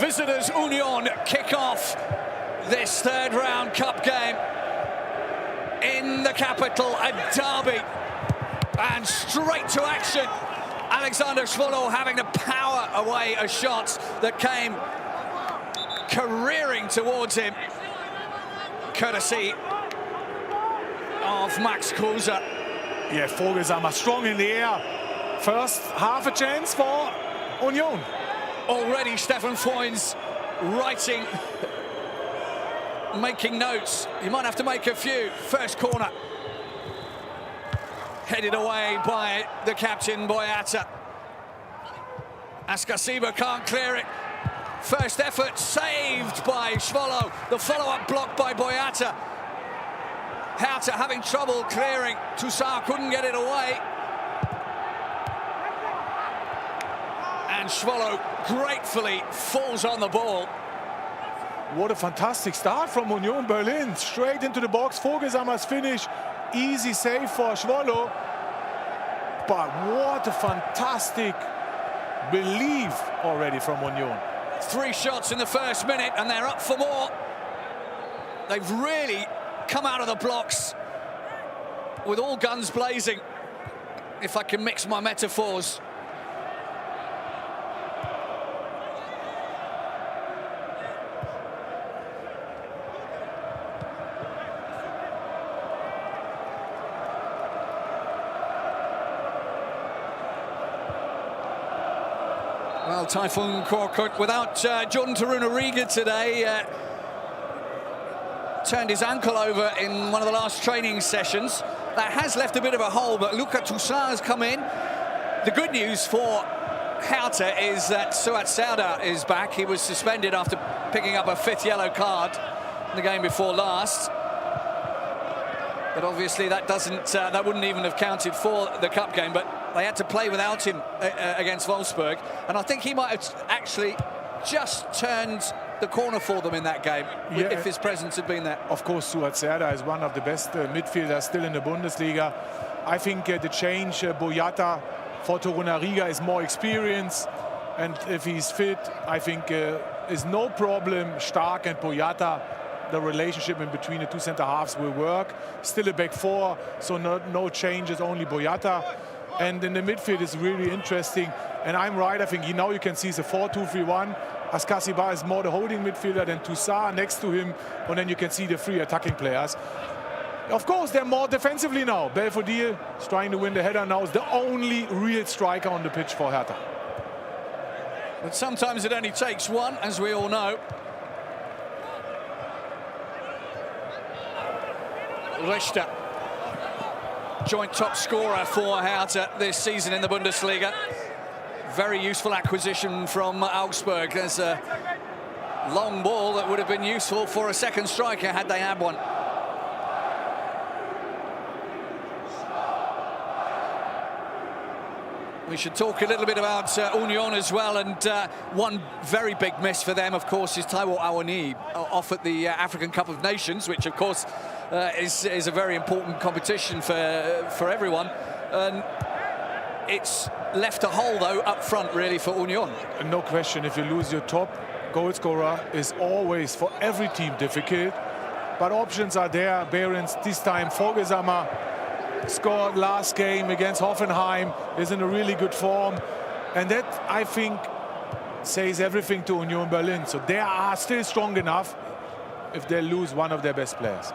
Visitors Union kick off this third round cup game in the capital, a derby, and straight to action. Alexander Schwolo having to power away a shot that came careering towards him, courtesy of Max Kruse. Yeah, Vogelsammer strong in the air. First half a chance for Union. Already Stefan Freund's writing, making notes. You might have to make a few. First corner. Headed away by the captain, Boyata. Askasiba can't clear it. First effort saved by Schwolo. The follow-up blocked by Boyata. Hertha having trouble clearing. Toussaint couldn't get it away. And Schwolo gratefully falls on the ball. What a fantastic start from Union Berlin. Straight into the box. Vogelsammer's finish. Easy save for Schwolo. But what a fantastic belief already from Union. 3 shots in the first minute and they're up for more. They've really come out of the blocks with all guns blazing, if I can mix my metaphors. Well, Typhoon Korkut without Jordan Tarunariga today. Turned his ankle over in one of the last training sessions. That has left a bit of a hole, but Luca Toussaint has come in. The good news for Hertha is that Suat Serdar is back. He was suspended after picking up a 5th yellow card in the game before last. But obviously that wouldn't even have counted for the cup game, but they had to play without him against Wolfsburg. And I think he might have actually just turned the corner for them in that game, if his presence had been there. Of course, Suat Serdar is one of the best midfielders still in the Bundesliga. I think the change, Boyata for Torunariga is more experience. And if he's fit, I think is no problem. Stark and Boyata, the relationship in between the two centre-halves will work. Still a back four, so no changes, only Boyata. And in the midfield is really interesting. And I'm right, I think now you can see it's a 4-2-3-1. Askasiba is more the holding midfielder than Toussaint next to him. And then you can see the 3 attacking players. Of course, they're more defensively now. Belfodil is trying to win the header now. Is the only real striker on the pitch for Hertha. But sometimes it only takes one, as we all know. Richter, joint top scorer for Hertha this season in the Bundesliga. Very useful acquisition from Augsburg. There's a long ball that would have been useful for a second striker had they had one. We should talk a little bit about Union as well, and one very big miss for them, of course, is Taiwo Awoniyi off at the African Cup of Nations, which, of course, is a very important competition for everyone. And it's left a hole, though, up front, really, for Union. No question, if you lose your top goal scorer, is always, for every team, difficult. But options are there. Behrens, this time, Vogelsammer scored last game against Hoffenheim, is in a really good form. And that, I think, says everything to Union Berlin. So they are still strong enough, if they lose one of their best players,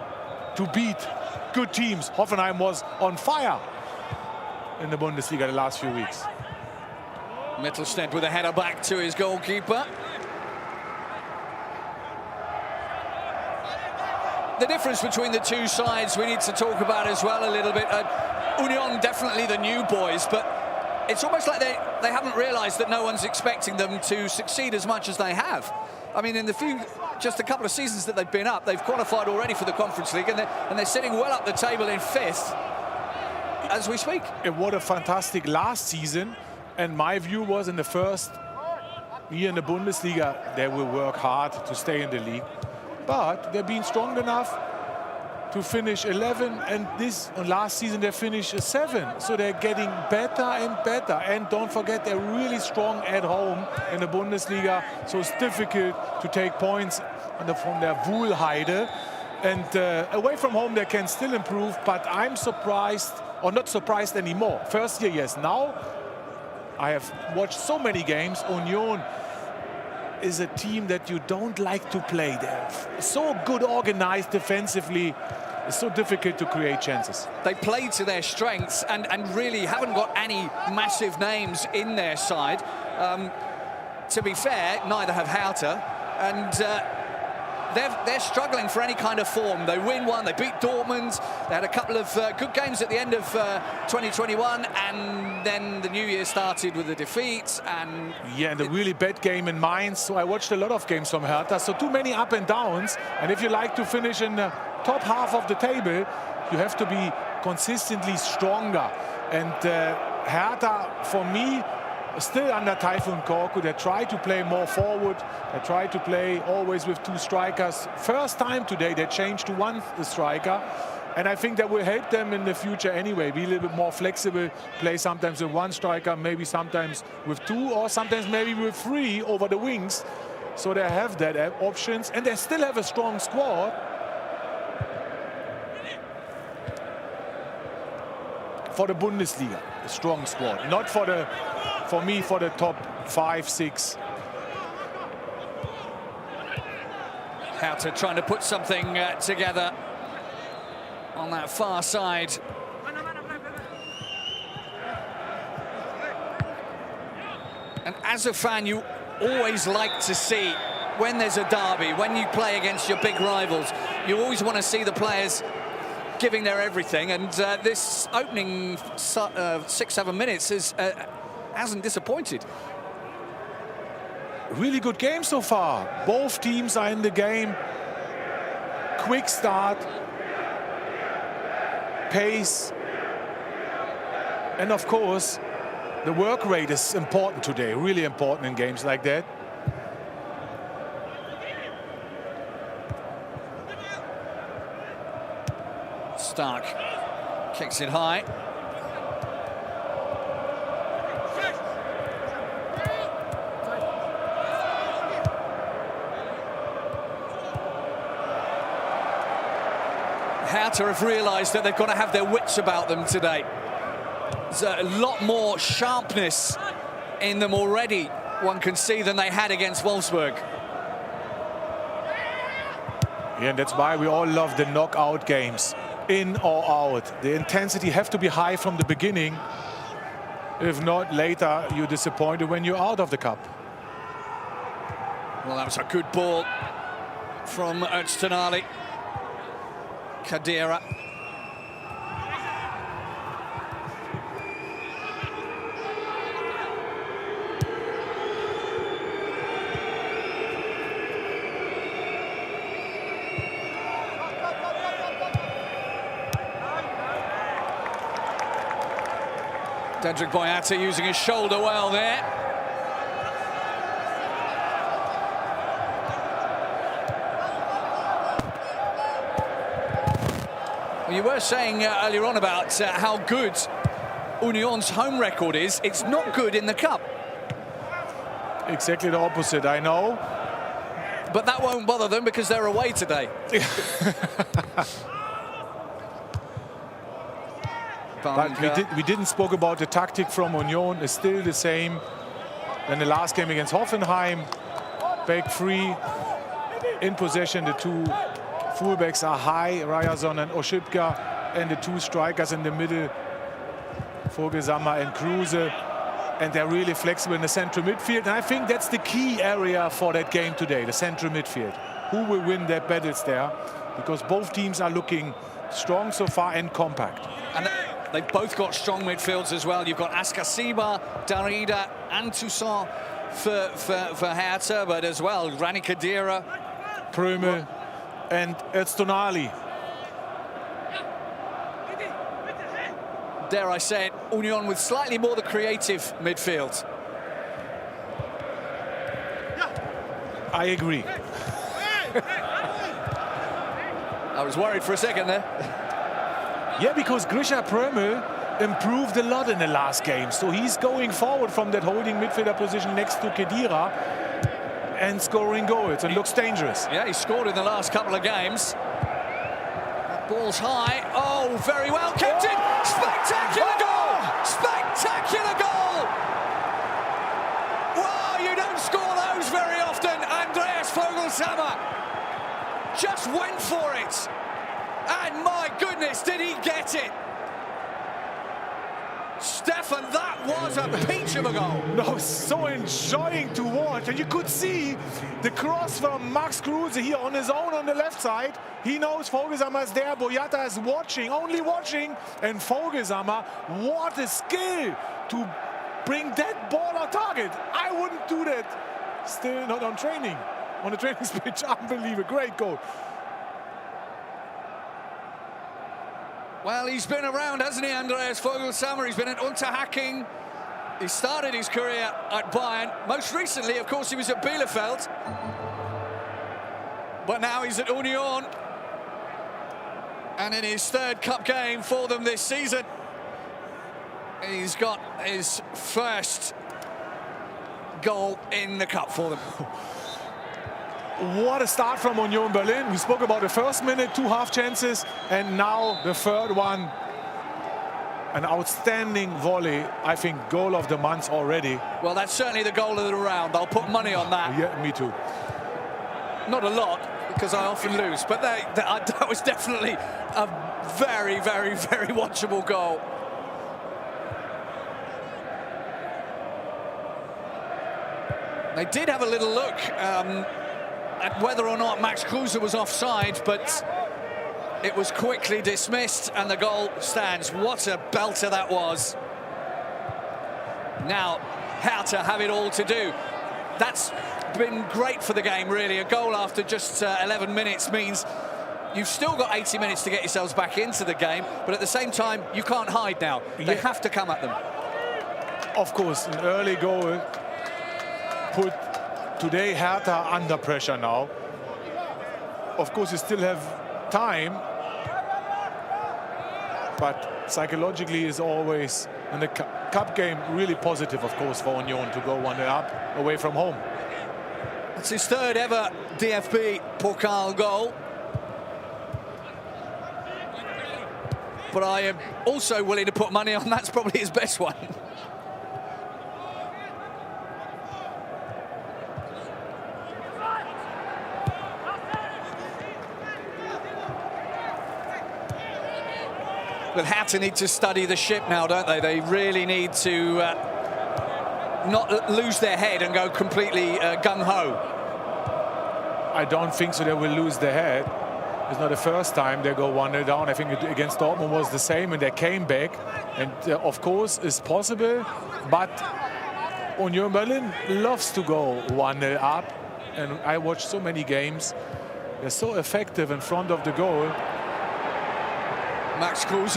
to beat good teams. Hoffenheim was on fire in the Bundesliga the last few weeks. Mittelstädt with a header back to his goalkeeper. The difference between the two sides we need to talk about as well a little bit. Union definitely the new boys, but it's almost like they haven't realised that no one's expecting them to succeed as much as they have. I mean, in just a couple of seasons that they've been up, they've qualified already for the Conference League, and they're sitting well up the table in 5th as we speak. What a fantastic last season. And my view was, in the first year in the Bundesliga, they will work hard to stay in the league. But they're being strong enough to finish 11, and last season they finished 7. So they're getting better and better. And don't forget, they're really strong at home in the Bundesliga. So it's difficult to take points from their Wohlheide. And away from home, they can still improve. But I'm surprised, or not surprised anymore. First year, yes. Now, I have watched so many games. Union is a team that you don't like to play. They're so good organized defensively. It's so difficult to create chances. They play to their strengths and really haven't got any massive names in their side. To be fair, neither have Hertha. And they're struggling for any kind of form. They win one, they beat Dortmund. They had a couple of good games at the end of 2021, and then the new year started with a defeat. And a really bad game in Mainz. So I watched a lot of games from Hertha. So too many up and downs. And if you like to finish in the top half of the table, you have to be consistently stronger. And Hertha, for me, still under Tayfun Korku. They try to play more forward. They try to play always with 2 strikers. First time today they changed to 1 striker. And I think that will help them in the future anyway. Be a little bit more flexible. Play sometimes with 1 striker, maybe sometimes with 2, or sometimes maybe with 3 over the wings. So they have that options. And they still have a strong squad. For the Bundesliga, a strong squad. Not for me, for the top 5, 6. Hertha trying to put something together on that far side. And as a fan, you always like to see, when there's a derby, when you play against your big rivals, you always want to see the players giving their everything. And this opening 6-7 minutes hasn't disappointed. Really good game so far. Both teams are in the game. Quick start. Pace. And of course, the work rate is important today. Really important in games like that. Stark kicks it high. Hertha have realised that they've got to have their wits about them today. There's a lot more sharpness in them already, one can see, than they had against Wolfsburg. Yeah, and that's why we all love the knockout games. In or out. The intensity have to be high from the beginning. If not, later you're disappointed when you're out of the cup. Well, that was a good ball from Öztunali. Kadira. Dedrick Boyata using his shoulder well there. Well, you were saying earlier on about how good Union's home record is. It's not good in the cup. Exactly the opposite, I know. But that won't bother them because they're away today. But we didn't spoke about the tactic from Union. It's still the same. Then the last game against Hoffenheim, back 3, in possession. The 2 fullbacks are high, Ryerson and Oshipka, and the 2 strikers in the middle, Vogelsammer and Kruse. And they're really flexible in the central midfield. And I think that's the key area for that game today, the central midfield. Who will win their battles there? Because both teams are looking strong so far and compact. And they've both got strong midfields as well. You've got Askasiba, Darida and Toussaint for Hertha, but as well Rani Kadira, Prömel and Öztunali. Dare I say it, Union with slightly more the creative midfield. I agree. I was worried for a second there. Yeah, because Grisha Prömel improved a lot in the last game. So he's going forward from that holding midfielder position next to Khedira and scoring goals and looks dangerous. Yeah, he scored in the last couple of games. That ball's high. Oh, very well kept it. Spectacular goal! Spectacular goal! Wow, you don't score those very often. Andreas Vogelsammer just went for it. And my goodness, did he get it? Stefan, that was a peach of a goal. No, so enjoying to watch. And you could see the cross from Max Kruse here on his own on the left side. He knows Vogelsammer is there. Boyata is watching, only watching. And Vogelsammer, what a skill to bring that ball on target. I wouldn't do that. Still not on training. On the training pitch, unbelievable. Great goal. Well, he's been around, hasn't he, Andreas Vogelsammer? He's been at Unterhaching. He started his career at Bayern. Most recently, of course, he was at Bielefeld. But now he's at Union. And in his third cup game for them this season, he's got his first goal in the cup for them. What a start from Union Berlin. We spoke about the first minute, 2 half chances, and now the third one. An outstanding volley, I think goal of the month already. Well, that's certainly the goal of the round. I'll put money on that. Yeah, me too. Not a lot, because I often lose, but that was definitely a very, very, very watchable goal. They did have a little look at whether or not Max Kruse was offside, but it was quickly dismissed and the goal stands. What a belter that was. Now, Hertha have it all to do. That's been great for the game, really. A goal after just 11 minutes means you've still got 80 minutes to get yourselves back into the game, but at the same time, you can't hide now. They have to come at them. Of course, an early goal put today Hertha under pressure now. Of course, you still have time, but psychologically is always in the cup game really positive, of course, for Union to go 1-0 up away from home. It's his third ever DFB-Pokal goal. But I am also willing to put money on that's probably his best one. But Hertha need to study the ship now, don't they? They really need to not lose their head and go completely gung-ho. I don't think so. They will lose their head. It's not the first time they go 1-0 down. I think against Dortmund was the same, and they came back. And of course, it's possible. But Union Berlin loves to go 1-0 up. And I watched so many games. They're so effective in front of the goal. Max Kruse,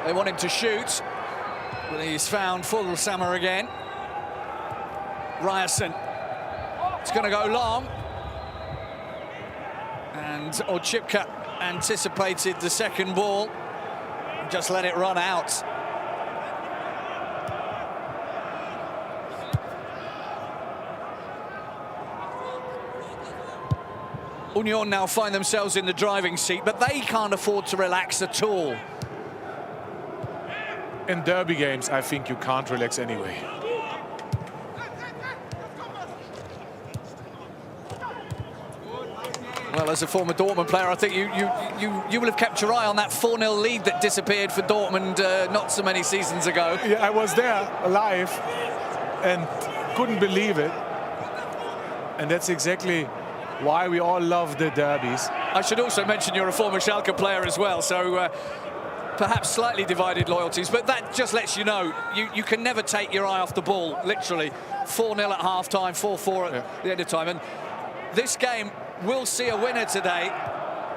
they want him to shoot, but he's found Vogelsammer again. Ryerson, it's going to go long. And Oczipka anticipated the second ball, just let it run out. Union now find themselves in the driving seat, but they can't afford to relax at all. In derby games, I think you can't relax anyway. Well, as a former Dortmund player, I think you will have kept your eye on that 4-0 lead that disappeared for Dortmund not so many seasons ago. Yeah, I was there live and couldn't believe it. And that's exactly why we all love the derbies. I should also mention you're a former Schalke player as well, so perhaps slightly divided loyalties, but that just lets you know you can never take your eye off the ball, literally. 4-0 at half-time, 4-4 at the end of time. And this game will see a winner today.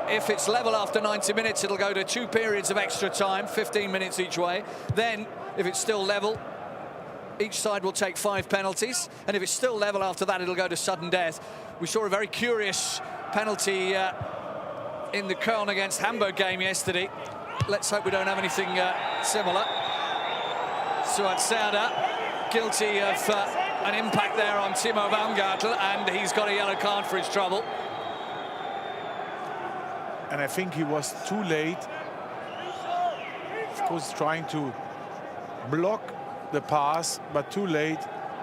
If it's level after 90 minutes, it'll go to 2 periods of extra time, 15 minutes each way. Then, if it's still level, each side will take 5 penalties, and if it's still level after that, it'll go to sudden death. We saw a very curious penalty in the Köln against Hamburg game yesterday. Let's hope we don't have anything similar. Suat Sauda, guilty of an impact there on Timo Baumgartel, and he's got a yellow card for his trouble. And I think he was too late. Of course, trying to block the pass, but too late.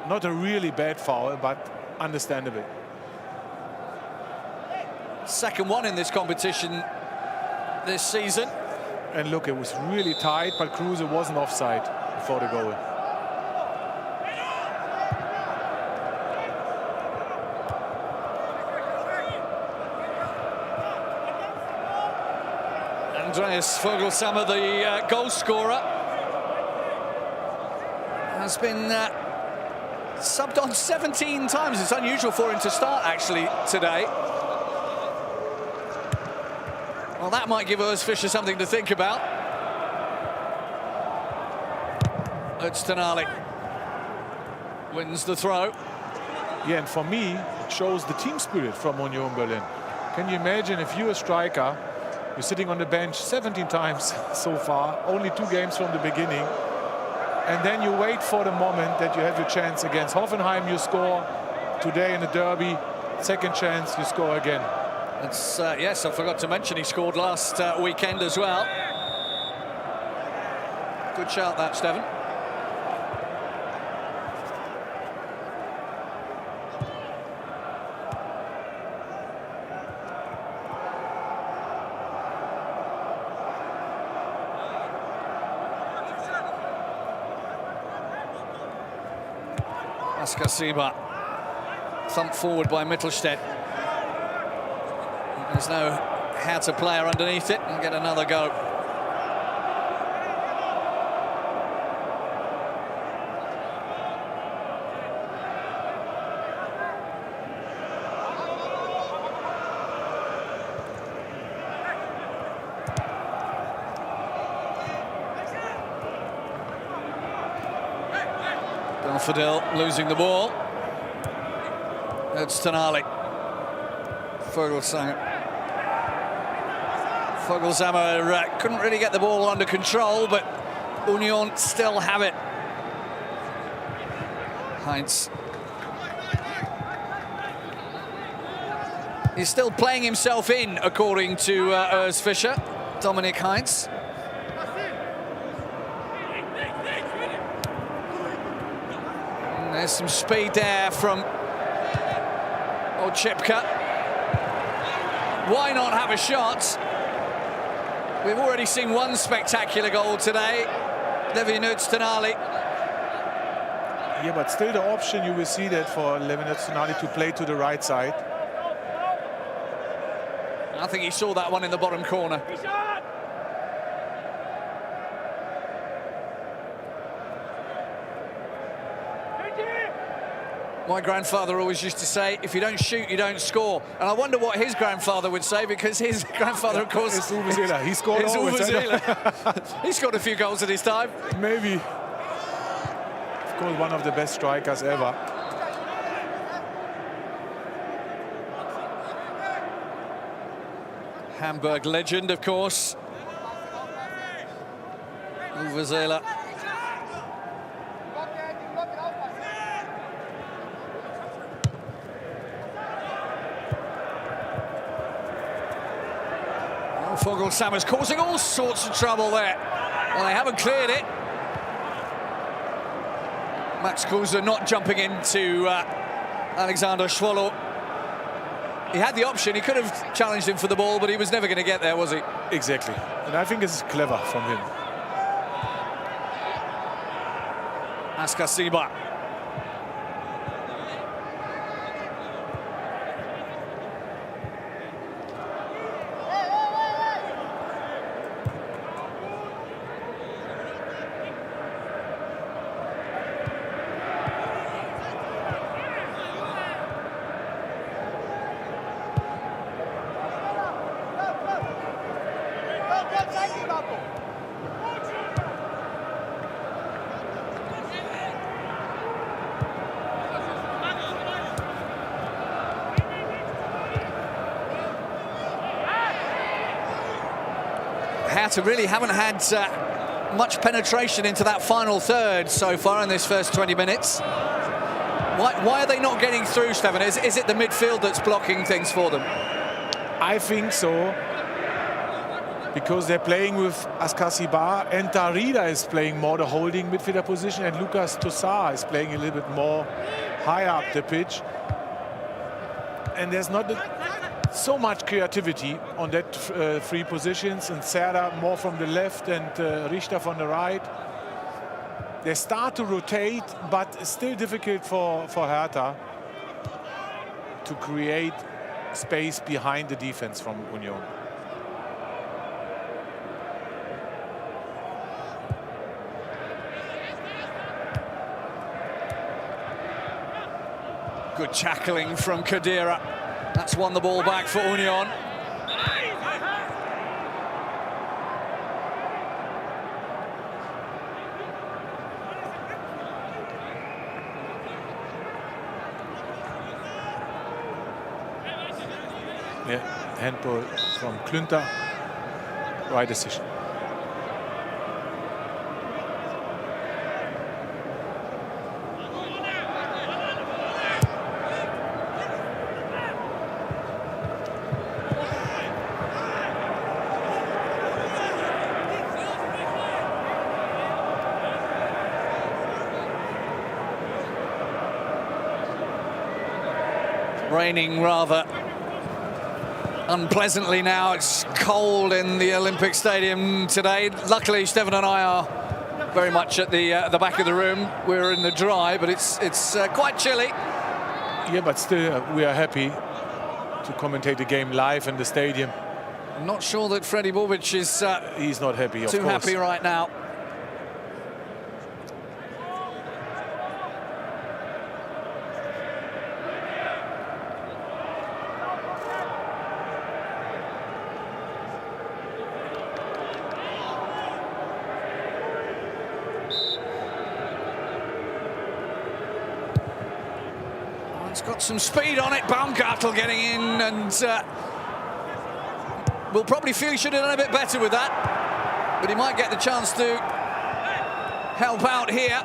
Not a really bad foul, but understandable. Second one in this competition this season. And look, it was really tight, but Kruse wasn't offside before the goal. Andreas Vogelsammer, the goal scorer, has been subbed on 17 times. It's unusual for him to start, actually, today. Well, that might give Urs Fischer something to think about. Öztunali wins the throw. Yeah, and for me, it shows the team spirit from Union Berlin. Can you imagine if you're a striker, you're sitting on the bench 17 times so far, only 2 games from the beginning, and then you wait for the moment that you have your chance against Hoffenheim, you score. Today in the derby, second chance, you score again. It's, yes, I forgot to mention he scored last weekend as well. Good shout that, Steven. Askasiba, thumped forward by Mittelstedt. There's no Hertha player underneath it, and get another go. Belfodil losing the ball. Öztunali. Vogelsammer couldn't really get the ball under control, but Union still have it. Heinz. He's still playing himself in, according to Urs Fischer, Dominik Heinz. And there's some speed there from Oczipka. Why not have a shot? We've already seen one spectacular goal today. Levin Öztunali. Yeah, but still the option, you will see that for Levin Öztunali to play to the right side. I think he saw that one in the bottom corner. My grandfather always used to say, if you don't shoot, you don't score. And I wonder what his grandfather would say, because his grandfather, of course... It's Uwe Seeler. He scored always. He scored a few goals at his time. Maybe. Of course, one of the best strikers ever. Hamburg legend, of course. Uwe Seeler. Vogelsammer's causing all sorts of trouble there. Well, they haven't cleared it. Max Kruse not jumping into Alexander Schwolow. He had the option, he could have challenged him for the ball, but he was never going to get there, was he? Exactly. And I think it's clever from him. Askasiba. Hertha really haven't had much penetration into that final third so far in this first 20 minutes. Why are they not getting through, Stefan? Is it the midfield that's blocking things for them? I think so, because they're playing with Askasibar, and Darida is playing more the holding midfielder position, and Lucas Toussaint is playing a little bit more higher up the pitch. And there's not so much creativity on that three positions, and Serda more from the left and Richter from the right. They start to rotate, but it's still difficult for Hertha to create space behind the defense from Union. Good tackling from Khedira. That's won the ball back for Union. Yeah, handball from Klünter. Right decision. Raining rather unpleasantly now. It's cold in the Olympic Stadium today. Luckily, Stefan and I are very much at the back of the room. We're in the dry, but it's quite chilly. Yeah, but still, we are happy to commentate the game live in the stadium. I'm not sure that Fredi Bobic is he's not happy, of course. Too happy right now. It's got some speed on it. Baumgartel getting in, and we'll probably feel he should have done a bit better with that, but he might get the chance to help out here.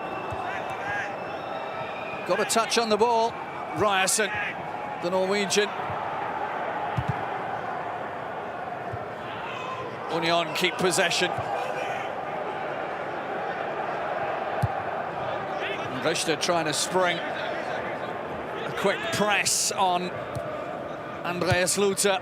Got a touch on the ball. Ryerson, the Norwegian. Union keep possession. Richter trying to spring. Quick press on Andreas Luther.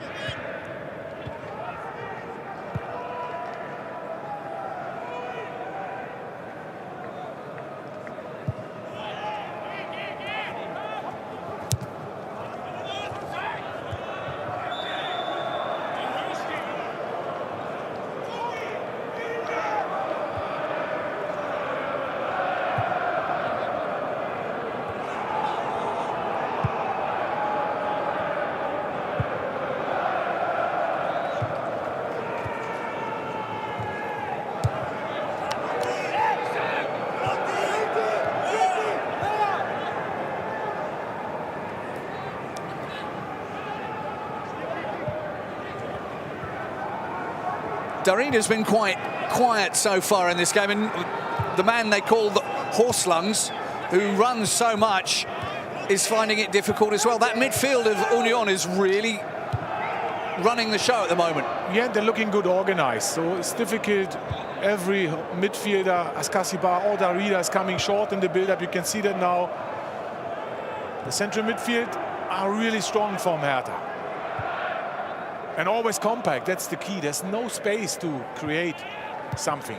Darida's been quite quiet so far in this game, and the man they call the horse lungs, who runs so much, is finding it difficult as well. That midfield of Union is really running the show at the moment. Yeah, they're looking good organized, so it's difficult. Every midfielder, Askasibar or Darida, is coming short in the build-up. You can see that now. The central midfield are really strong from Hertha. And always compact, that's the key. There's no space to create something.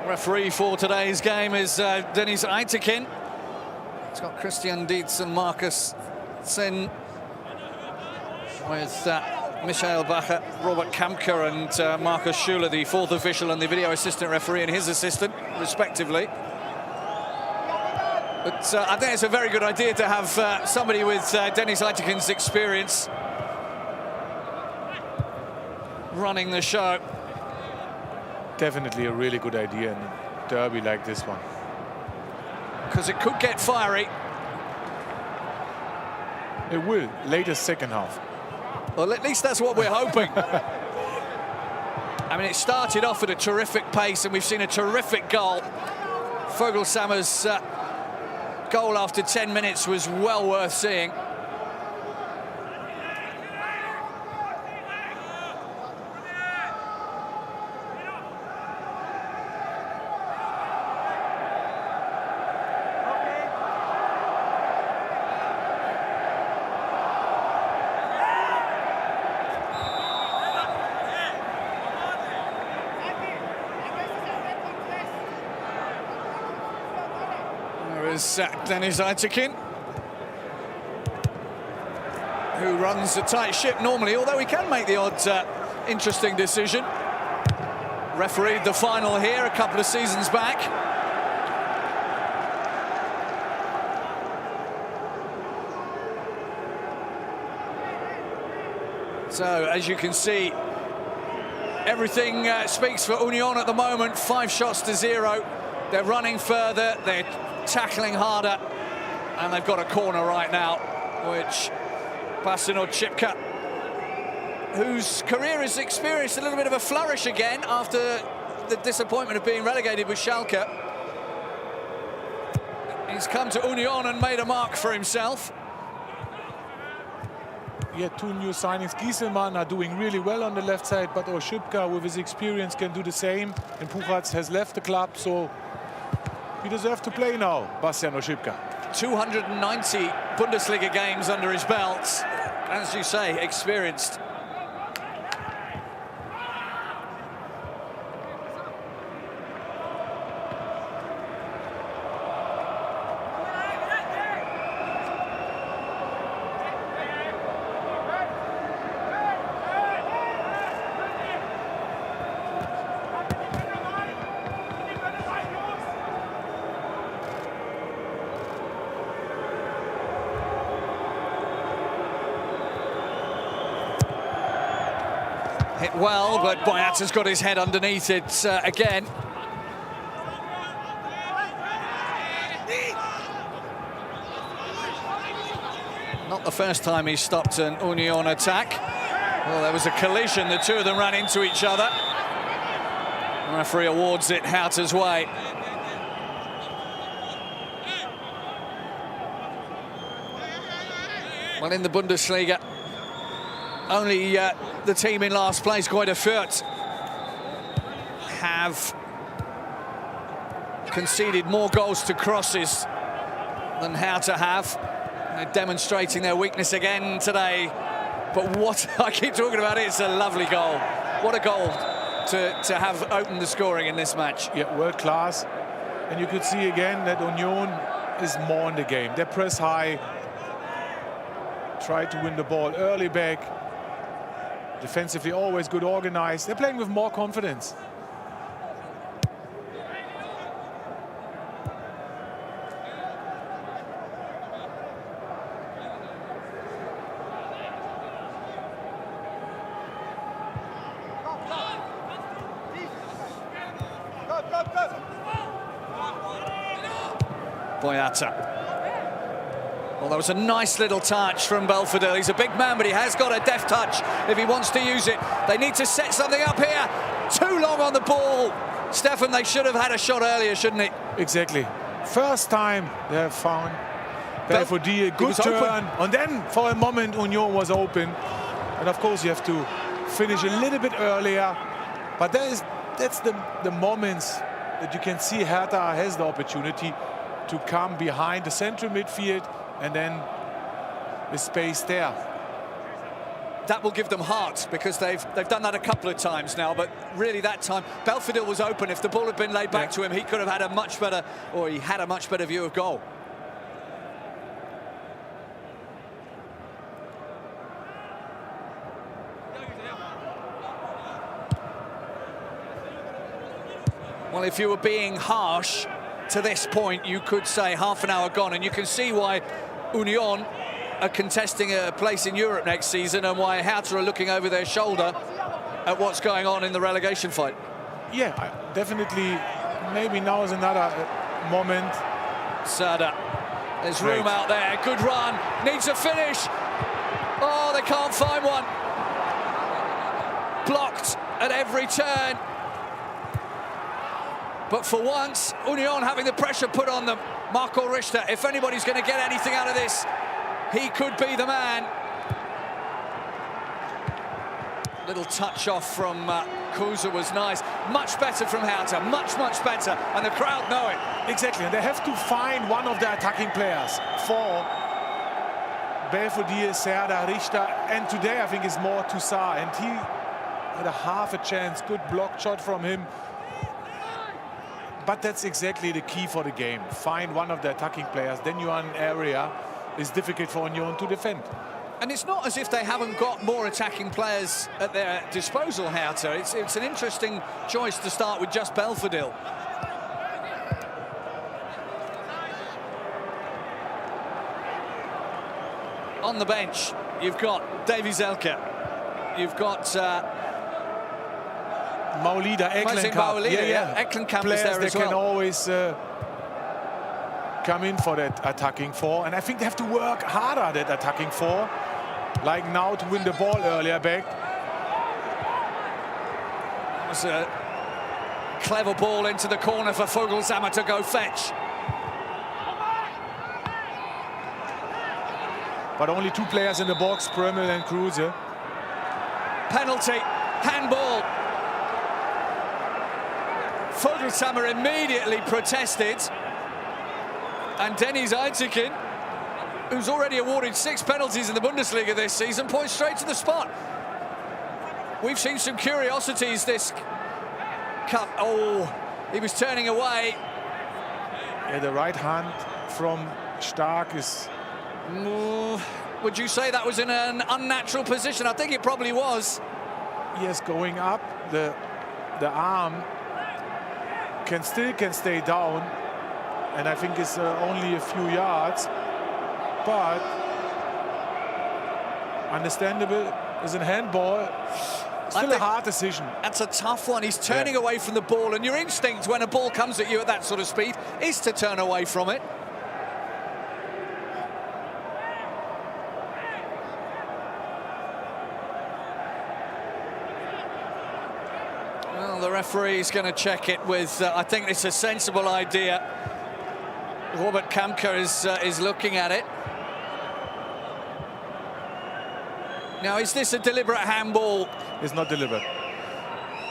Referee for today's game is Dennis Eitekin. It's got Christian Dietz and Marcus Sen, with Michael Bacher, Robert Kampker and Markus Schuler, the fourth official and the video assistant referee and his assistant, respectively. But I think it's a very good idea to have somebody with Dennis Eitekin's experience running the show. Definitely a really good idea in a derby like this one. Because it could get fiery. It will, later second half. Well, at least that's what we're hoping. I mean, it started off at a terrific pace, and we've seen a terrific goal. Vogelsammer's goal after 10 minutes was well worth seeing. Dennis Aytekin, who runs a tight ship normally, although he can make the odd interesting decision. Refereed the final here a couple of seasons back. So, as you can see, everything speaks for Union at the moment. 5 shots to 0. They're running further, they're tackling harder, and they've got a corner right now, which Basinod Chipka, whose career has experienced a little bit of a flourish again after the disappointment of being relegated with Schalke. He's come to Union and made a mark for himself. Yeah, 2 new signings. Gieselmann are doing really well on the left side, but Oshipka, with his experience, can do the same. And Puchac has left the club, so he deserves to play now, Bastian Oshipka. 290 Bundesliga games under his belt. As you say, experienced. Hit well, but Boyata's got his head underneath it again. Not the first time he stopped an Union attack. Well, there was a collision. The two of them ran into each other. The referee awards it Hertha's way. Well, in the Bundesliga, only the team in last place, Greuther Fürth, have conceded more goals to crosses than Hertha have. They're demonstrating their weakness again today. But what I keep talking about, it's a lovely goal. What a goal to have opened the scoring in this match. Yeah, world class. And you could see again that Union is more in the game. They press high, try to win the ball early back. Defensively, always good organized. They're playing with more confidence. Boyata. Well, that was a nice little touch from Belfodil. He's a big man, but he has got a deft touch if he wants to use it. They need to set something up here. Too long on the ball. Stefan, they should have had a shot earlier, shouldn't it? Exactly. First time they have found Belfodil, good turn. And then for a moment, Union was open. And of course, you have to finish a little bit earlier. But that's the moments that you can see Hertha has the opportunity to come behind the central midfield, and then the space there. That will give them heart, because they've done that a couple of times now, but really that time Belfodil was open. If the ball had been laid back to him, he could have had a much better, or he had a much better view of goal. Well, if you were being harsh to this point, you could say half an hour gone, and you can see why Union are contesting a place in Europe next season and why Hertha are looking over their shoulder at what's going on in the relegation fight. Yeah, definitely. Maybe now is another moment. Sada, there's room out there. Good run, needs a finish. Oh, they can't find one. Blocked at every turn. But for once, Union having the pressure put on them. Marco Richter, if anybody's going to get anything out of this, he could be the man. Little touch off from Kuza was nice. Much better from Hertha, much better. And the crowd know it. Exactly, and they have to find one of the attacking players for Belfodil, Serda, Richter. And today I think it's more Toussaint. And he had a half a chance. Good block shot from him. But that's exactly the key for the game. Find one of the attacking players. Then you are in an area it's difficult for Union to defend. And it's not as if they haven't got more attacking players at their disposal, Hertha. It's an interesting choice to start with just Belfodil. On the bench, you've got Davy Zelke. You've got Maulida, Eklenkamp. Eklenkamp players is there that as well. Can always come in for that attacking four. And I think they have to work harder, that attacking four. Like now to win the ball earlier back. It was a clever ball into the corner for Vogelsammer to go fetch. But only two players in the box, Prömel and Kruse. Penalty, handball. Vogelsammer immediately protested. And Dennis Eidzekin, who's already awarded 6 penalties in the Bundesliga this season, points straight to the spot. We've seen some curiosities this cup. Oh, he was turning away. Yeah, the right hand from Stark is... Would you say that was in an unnatural position? I think it probably was. Yes, going up, the arm can stay down, and I think it's only a few yards, but understandable. Is a handball. Still a hard decision. That's a tough one. He's turning away from the ball, and your instinct when a ball comes at you at that sort of speed is to turn away from it. Well, the referee's going to check it with, I think it's a sensible idea. Robert Kamker is looking at it. Now, is this a deliberate handball? It's not deliberate.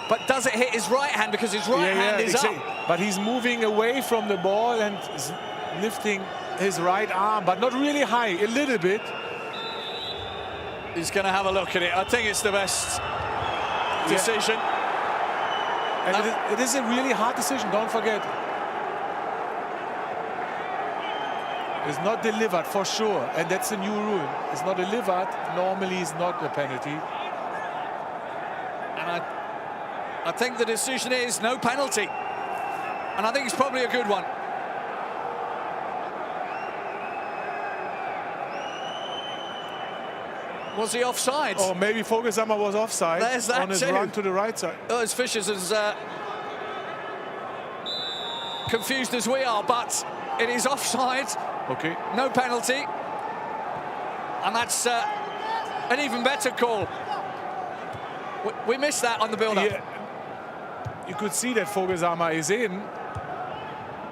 But does it hit his right hand because his right hand is up? But he's moving away from the ball and lifting his right arm, but not really high, a little bit. He's going to have a look at it. I think it's the best decision. And it is a really hard decision, don't forget. It's not delivered for sure, and that's a new rule. It's not delivered, normally it's not a penalty. And I think the decision is no penalty. And I think it's probably a good one. Was he offside? Or maybe Vogelsammer was offside. There's that on his run to the right side. Oh, as Fischers is confused as we are, but it is offside. Okay. No penalty. And that's an even better call. We missed that on the build-up. Yeah. You could see that Vogelsammer is in,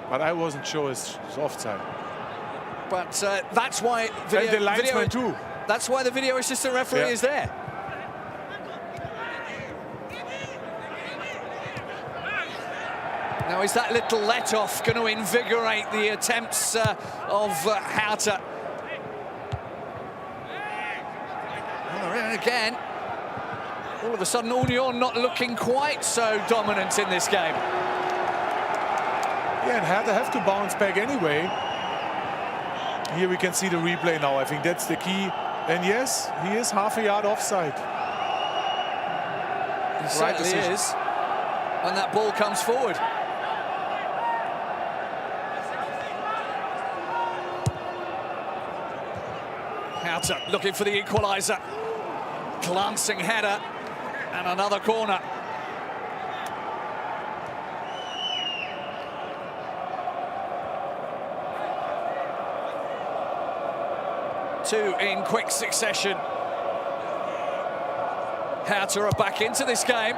but I wasn't sure it's offside. But that's why and the linesman too. That's why the video assistant referee is there. Now, is that little let-off going to invigorate the attempts of Hertha? And again, all of a sudden, Union not looking quite so dominant in this game. Yeah, and Hertha have to bounce back anyway. Here we can see the replay now. I think that's the key. And yes, he is half a yard offside. He certainly is when that ball comes forward. Hertha looking for the equaliser. Glancing header. And another corner. Two in quick succession. Hertha are back into this game.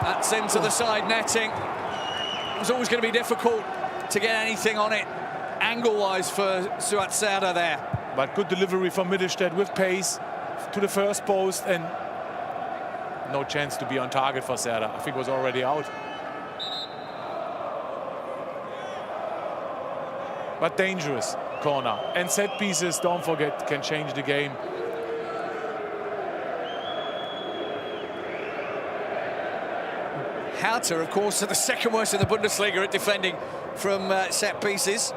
That's into the side netting. It was always going to be difficult to get anything on it angle-wise for Suat Serdar there. But good delivery from Mittelstädt with pace to the first post, and no chance to be on target for Serdar. I think it was already out. But dangerous corner. And set pieces, don't forget, can change the game. Hertha, of course, are the second worst in the Bundesliga at defending from set pieces.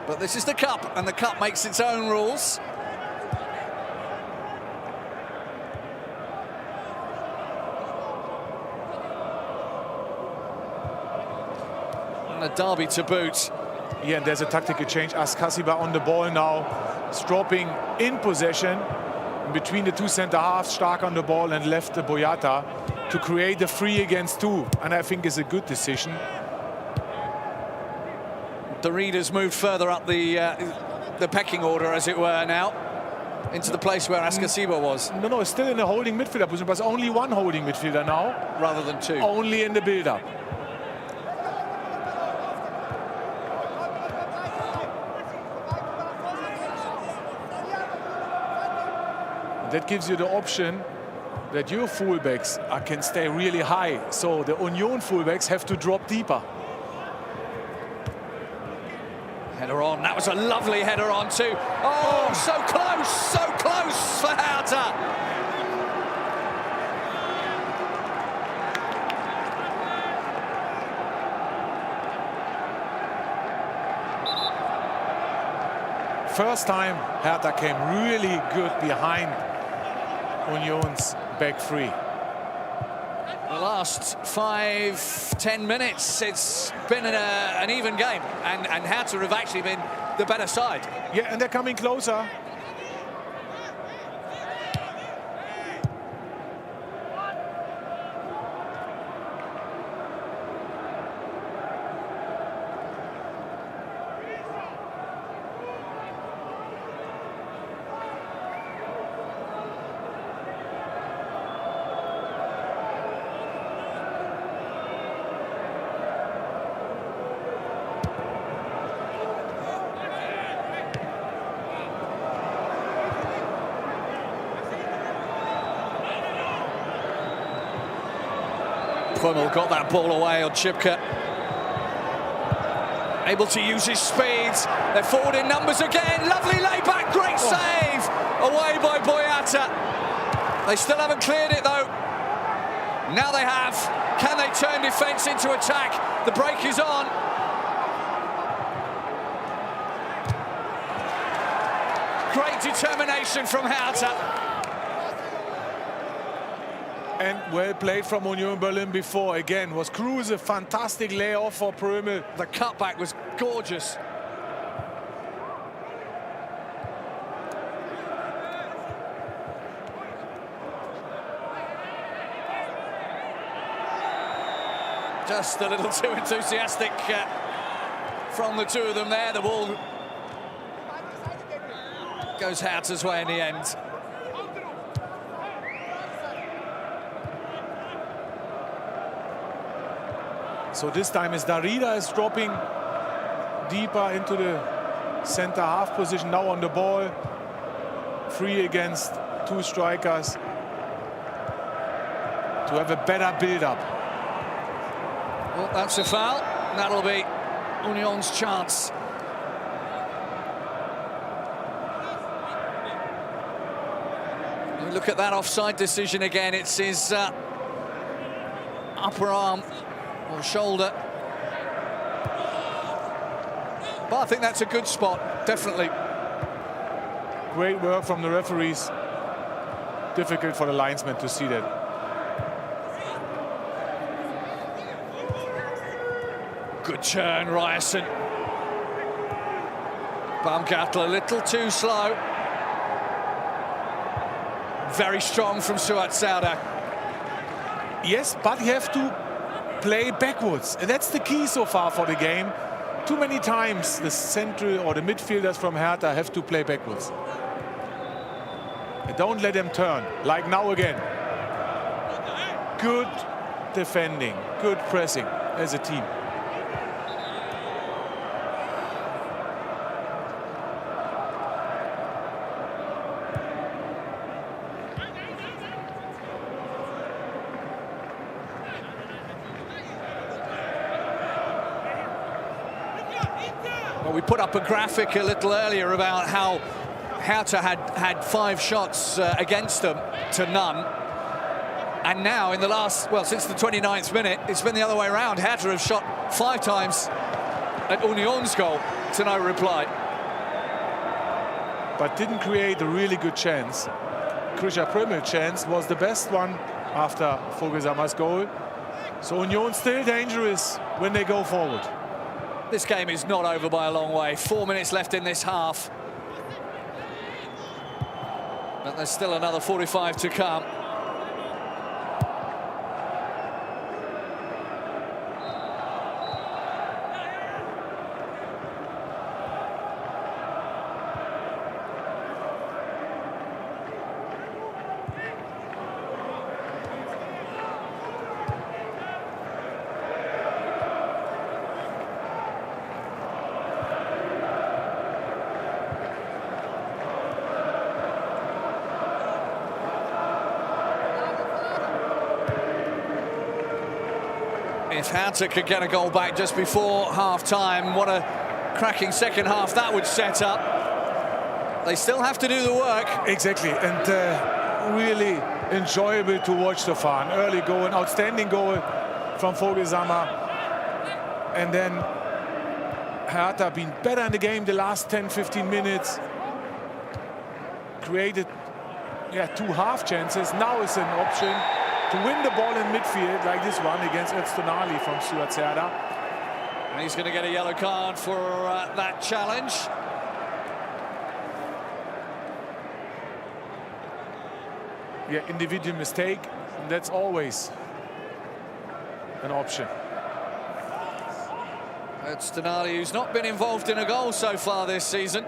But this is the cup, and the cup makes its own rules. And a derby to boot. Yeah, and there's a tactical change. Askasiba on the ball now, dropping in possession between the two centre-halves, Stark on the ball and left the Boyata to create a 3 against 2. And I think is a good decision. The Readers moved further up the pecking order, as it were, now, into the place where Askasiba was. No, still in a holding midfielder position, but only one holding midfielder now. Rather than two. Only in the build-up. That gives you the option that your fullbacks can stay really high. So the Union fullbacks have to drop deeper. Header on. That was a lovely header on too. Oh, so close for Hertha. First time Hertha came really good behind Union's back three. The last 5-10 minutes, it's been an even game, and Hertha have actually been the better side. Yeah, and they're coming closer. Pummel got that ball away on Chipka. Able to use his speed. They're forward in numbers again. Lovely layback, great save. Away by Boyata. They still haven't cleared it though. Now they have. Can they turn defence into attack? The break is on. Great determination from Hertha. And well played from Union Berlin before. Again, was Kruse, a fantastic layoff for Prömel. The cutback was gorgeous. Just a little too enthusiastic from the two of them there. The ball goes Hertha's way in the end. So this time is Darida is dropping deeper into the center half position, now on the ball. 3 against 2 strikers to have a better build-up. Well, that's a foul. That'll be Union's chance. You look at that offside decision again. It's his upper arm or shoulder. But I think that's a good spot, definitely. Great work from the referees. Difficult for the linesman to see that. Good turn, Ryerson. Baumgartl a little too slow. Very strong from Suat Sauda. Yes, but you have to play backwards. And that's the key so far for the game. Too many times the central or the midfielders from Hertha have to play backwards. And don't let them turn, like now again. Good defending, good pressing as a team. Well, we put up a graphic a little earlier about how Hertha had 5 shots against them to none. And now in the last, well, since the 29th minute, it's been the other way around. Hertha have shot 5 times at Union's goal to no reply. But didn't create a really good chance. Krisha Prömmel's chance was the best one after Vogelsammer's goal. So Union still dangerous when they go forward. This game is not over by a long way. 4 minutes left in this half. But there's still another 45 to come. If Hertha could get a goal back just before half-time, what a cracking second half that would set up. They still have to do the work. Exactly, and really enjoyable to watch so far. An early goal, an outstanding goal from Vogelsammer. And then Hertha been better in the game the last 10-15 minutes. Created 2 half chances. Now it's an option to win the ball in midfield like this one against Öztunali from Suat Sauda. And he's going to get a yellow card for that challenge. Yeah, individual mistake, and that's always an option. Öztunali, who's not been involved in a goal so far this season.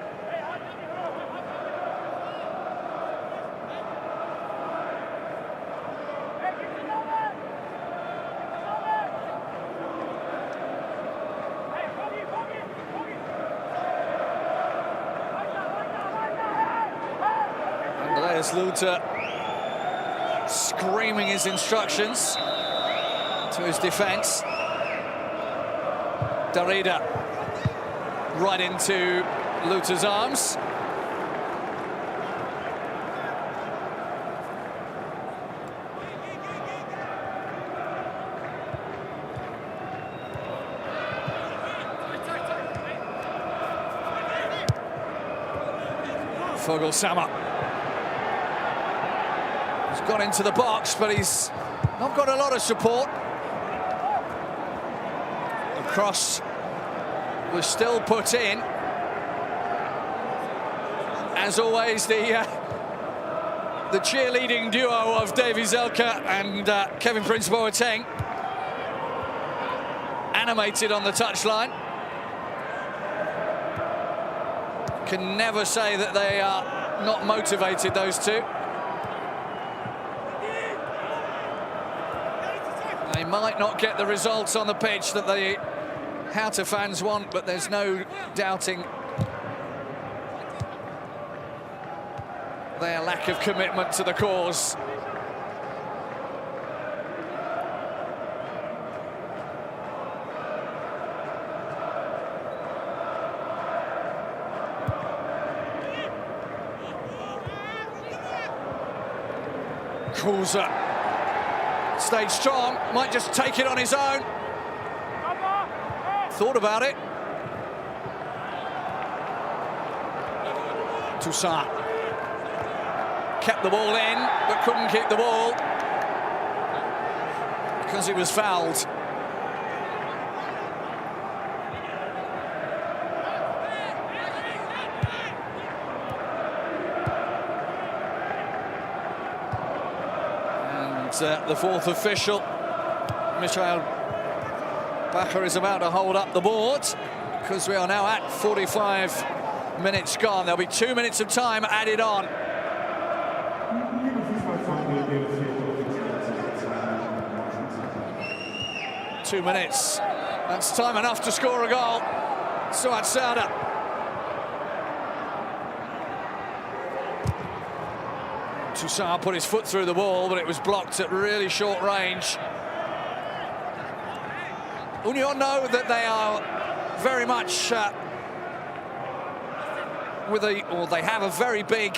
Luther screaming his instructions to his defence. Darida right into Luther's arms. Vogelsammer. He's got into the box, but he's not got a lot of support. The cross was still put in. As always, the cheerleading duo of Davy Zelka and Kevin Prince Boateng animated on the touchline. Can never say that they are not motivated, those two. They might not get the results on the pitch that the Hertha fans want, but there's no doubting their lack of commitment to the cause. Kruse stayed strong, might just take it on his own. Thought about it. Toussaint kept the ball in, but couldn't keep the ball because he was fouled. And the fourth official, Michael Bacher, is about to hold up the board because we are now at 45 minutes gone. There'll be 2 minutes of time added on. Two minutes. That's time enough to score a goal. Suat Serdar. Toussaint put his foot through the ball, but it was blocked at really short range. Union know that they are very much they have a very big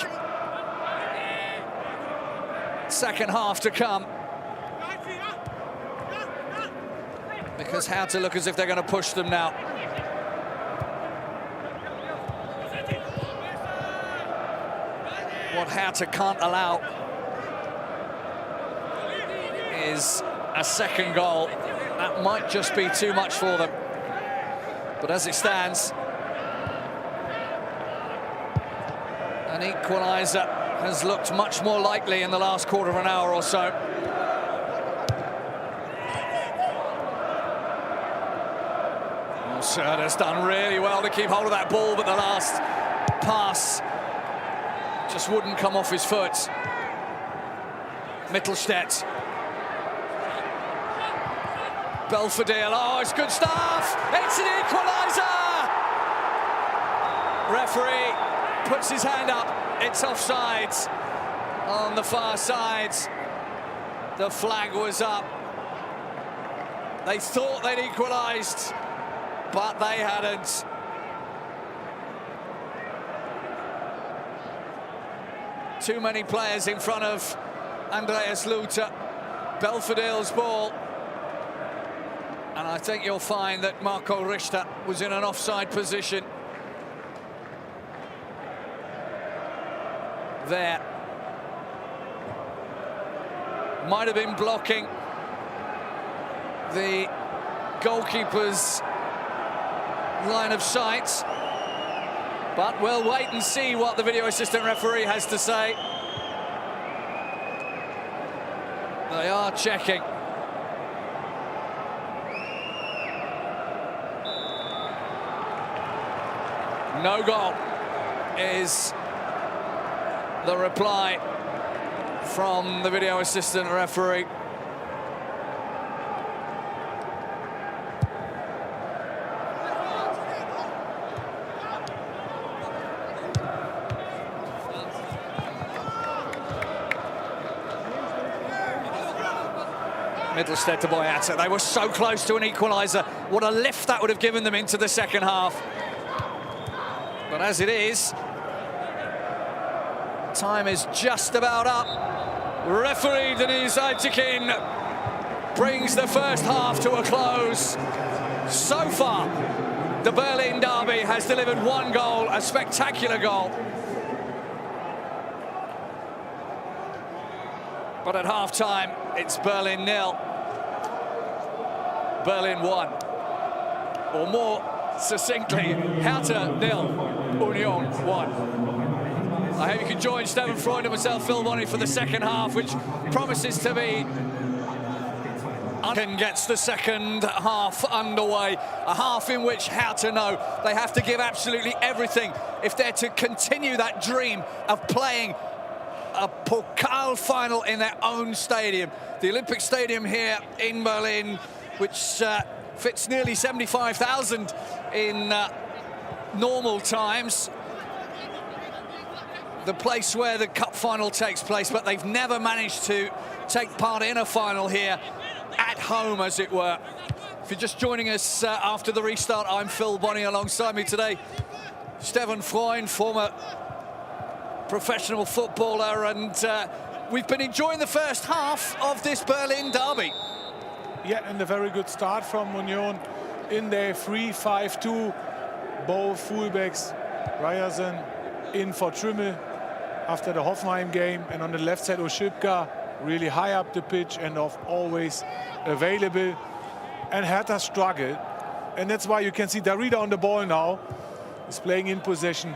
second half to come, because Hertha look as if they're going to push them now. What Hertha can't allow is a second goal. That might just be too much for them. But as it stands, an equaliser has looked much more likely in the last quarter of an hour or so. Well, Serdar's done really well to keep hold of that ball, but the last pass just wouldn't come off his foot. Mittelstädt. Belfodil, oh, it's good stuff! It's an equaliser! Referee puts his hand up, it's offside on the far side. The flag was up. They thought they'd equalised, but they hadn't. Too many players in front of Andreas Luther. Belfodil's ball. And I think you'll find that Marco Richter was in an offside position there. Might have been blocking the goalkeeper's line of sight. But we'll wait and see what the video assistant referee has to say. They are checking. No goal is the reply from the video assistant referee. Mittelstädt to Boyata. They were so close to an equaliser. What a lift that would have given them into the second half. But as it is, time is just about up. Referee Deniz Aytekin brings the first half to a close. So far, the Berlin derby has delivered one goal, a spectacular goal. But at half-time, it's Berlin 0. Berlin 1. Or more succinctly, Hertha 0. Union 1. I hope you can join Stefan Freund and myself, Phil Bonney, for the second half, which promises to be... gets the second half underway, a half in which Hertha know they have to give absolutely everything if they're to continue that dream of playing a Pokal final in their own stadium. The Olympic Stadium here in Berlin, which fits nearly 75,000 in normal times. The place where the cup final takes place, but they've never managed to take part in a final here at home, as it were. If you're just joining us after the restart, I'm Phil Bonney. Alongside me today, Stefan Freund, former professional footballer, and we've been enjoying the first half of this Berlin derby. Yeah, and a very good start from Union in their 3-5-2. Both fullbacks, Ryerson in for Trimmel after the Hoffenheim game, and on the left side Oshipka, really high up the pitch and always available. And Hertha struggled, and that's why you can see Darida on the ball now. He's playing in possession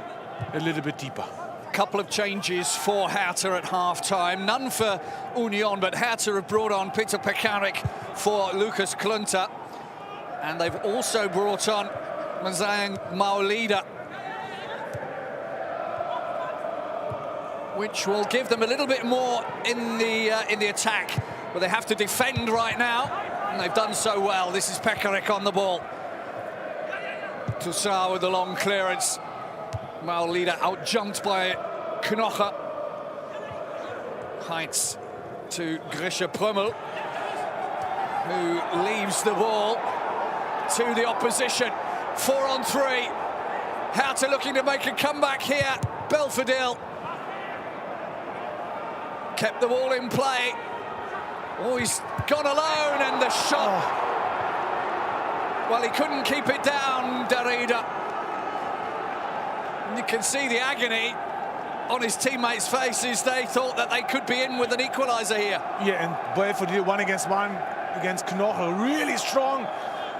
a little bit deeper. Couple of changes for Hertha at half-time. None for Union, but Hertha have brought on Peter Pekarik for Lucas Klunter. And they've also brought on Mazang Maolida, which will give them a little bit more in the attack. But they have to defend right now, and they've done so well. This is Pekarik on the ball. Toussaint with the long clearance. Maolida out-jumped by Knoche. Heights to Grisha Prömmel, who leaves the ball to the opposition. 4 on 3. Hertha looking to make a comeback here. Belfodil kept the ball in play. Oh, he's gone alone, and the shot. Well, he couldn't keep it down, Darida. You can see the agony on his teammates' faces. They thought that they could be in with an equaliser here. Yeah, and Belfodil 1-on-1 against Knoche, really strong,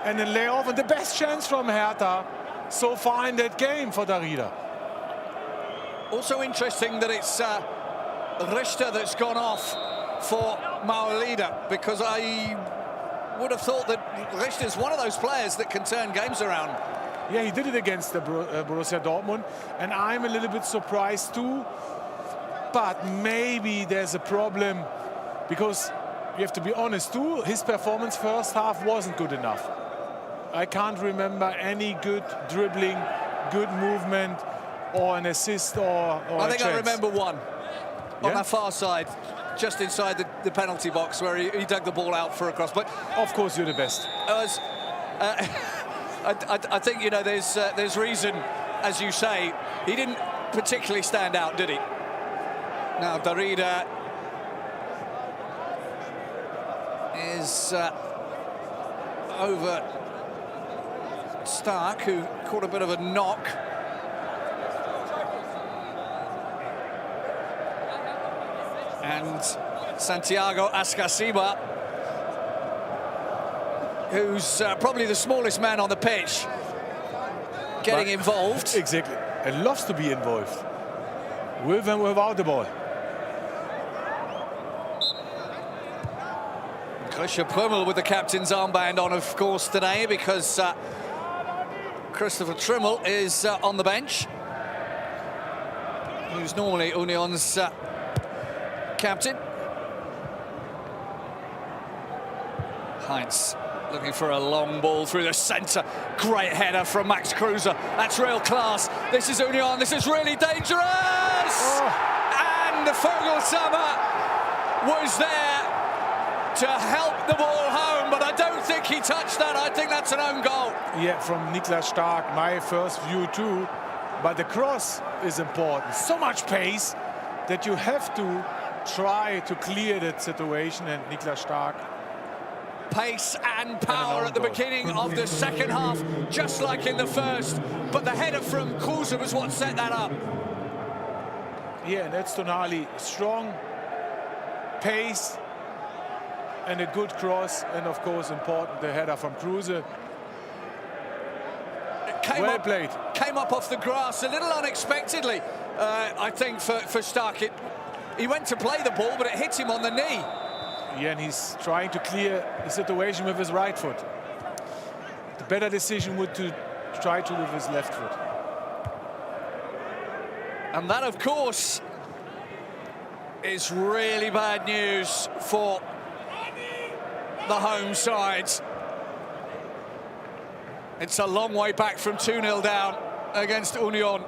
and then lay off. And the best chance from Hertha so far in that game for Darida. Also interesting that it's Richter that's gone off for Maolida, because I would have thought that Richter's one of those players that can turn games around. Yeah, he did it against the Borussia Dortmund, and I'm a little bit surprised too. But maybe there's a problem, because you have to be honest too, his performance first half wasn't good enough. I can't remember any good dribbling, good movement, or an assist or I think I remember one on Yeah? that far side, just inside the penalty box, where he dug the ball out for a cross. But of course, you're the best. I think, you know, there's reason, as you say, he didn't particularly stand out, did he? Now Darida is over Stark, who caught a bit of a knock. And Santiago Ascasiba, who's probably the smallest man on the pitch, getting involved. Exactly, and loves to be involved, with and without the ball. Grisha Prömmel with the captain's armband on, of course, today, because Christopher Trimmel is on the bench, who's normally Union's captain. Heinz looking for a long ball through the centre. Great header from Max Kruse. That's real class. This is Union. This is really dangerous. And Vogelsammer was there to help the ball home, but I don't think he touched that. I think that's an own goal. Yeah, from Niklas Stark, my first view too. But the cross is important. So much pace that you have to try to clear that situation, and Niklas Stark. Pace and power at the beginning of the second half, just like in the first. But the header from Kruse was what set that up. Yeah, and that's Tonali. Strong pace and a good cross, and of course important the header from Kruse. Well played. Came up off the grass a little unexpectedly, I think, for Stark. He went to play the ball, but it hit him on the knee. Yeah, and he's trying to clear the situation with his right foot. The better decision would to try to with his left foot. And that, of course, is really bad news for the home side. It's a long way back from 2-0 down against Union.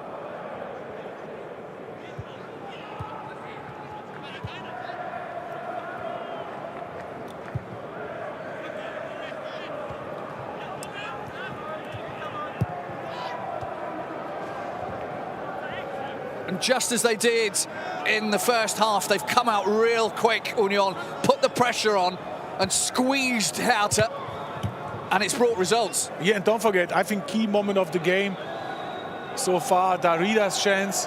And just as they did in the first half, they've come out real quick, Union, put the pressure on and squeezed Hertha, and it's brought results. Yeah, and don't forget, I think key moment of the game so far, Darida's chance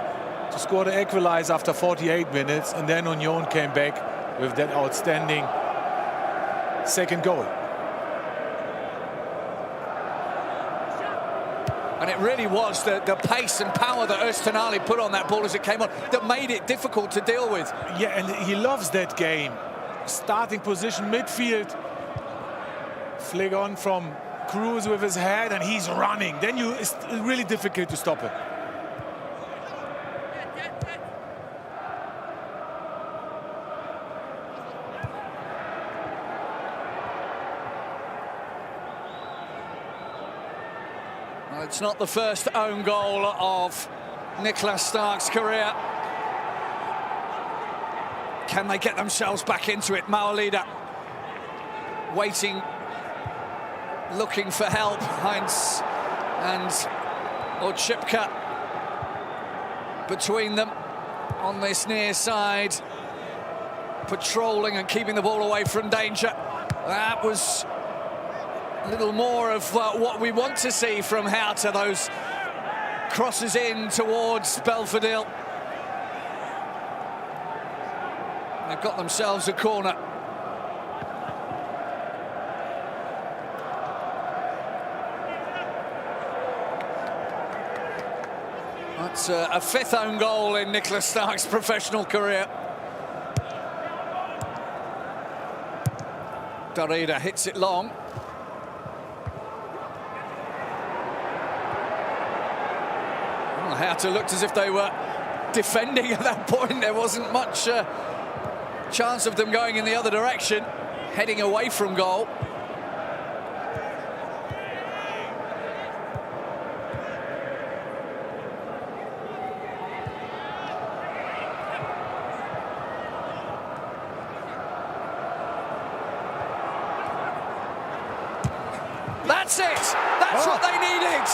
to score the equalizer after 48 minutes, and then Union came back with that outstanding second goal. And it really was the pace and power that Öztunali put on that ball as it came on that made it difficult to deal with. Yeah, and he loves that game. Starting position, midfield. Flick on from Cruz with his head, and he's running. Then it's really difficult to stop it. Well, it's not the first own goal of Niklas Stark's career. Can they get themselves back into it? Maolida waiting, looking for help. Heinz and Oczipka between them on this near side, patrolling and keeping the ball away from danger. That was a little more of what we want to see from Hertha, those crosses in towards Belfodil. They've got themselves a corner. That's a fifth own goal in Niklas Stark's professional career. Darida hits it long. Well, Hertha looked as if they were defending at that point. There wasn't much chance of them going in the other direction, heading away from goal. That's it! That's what they needed!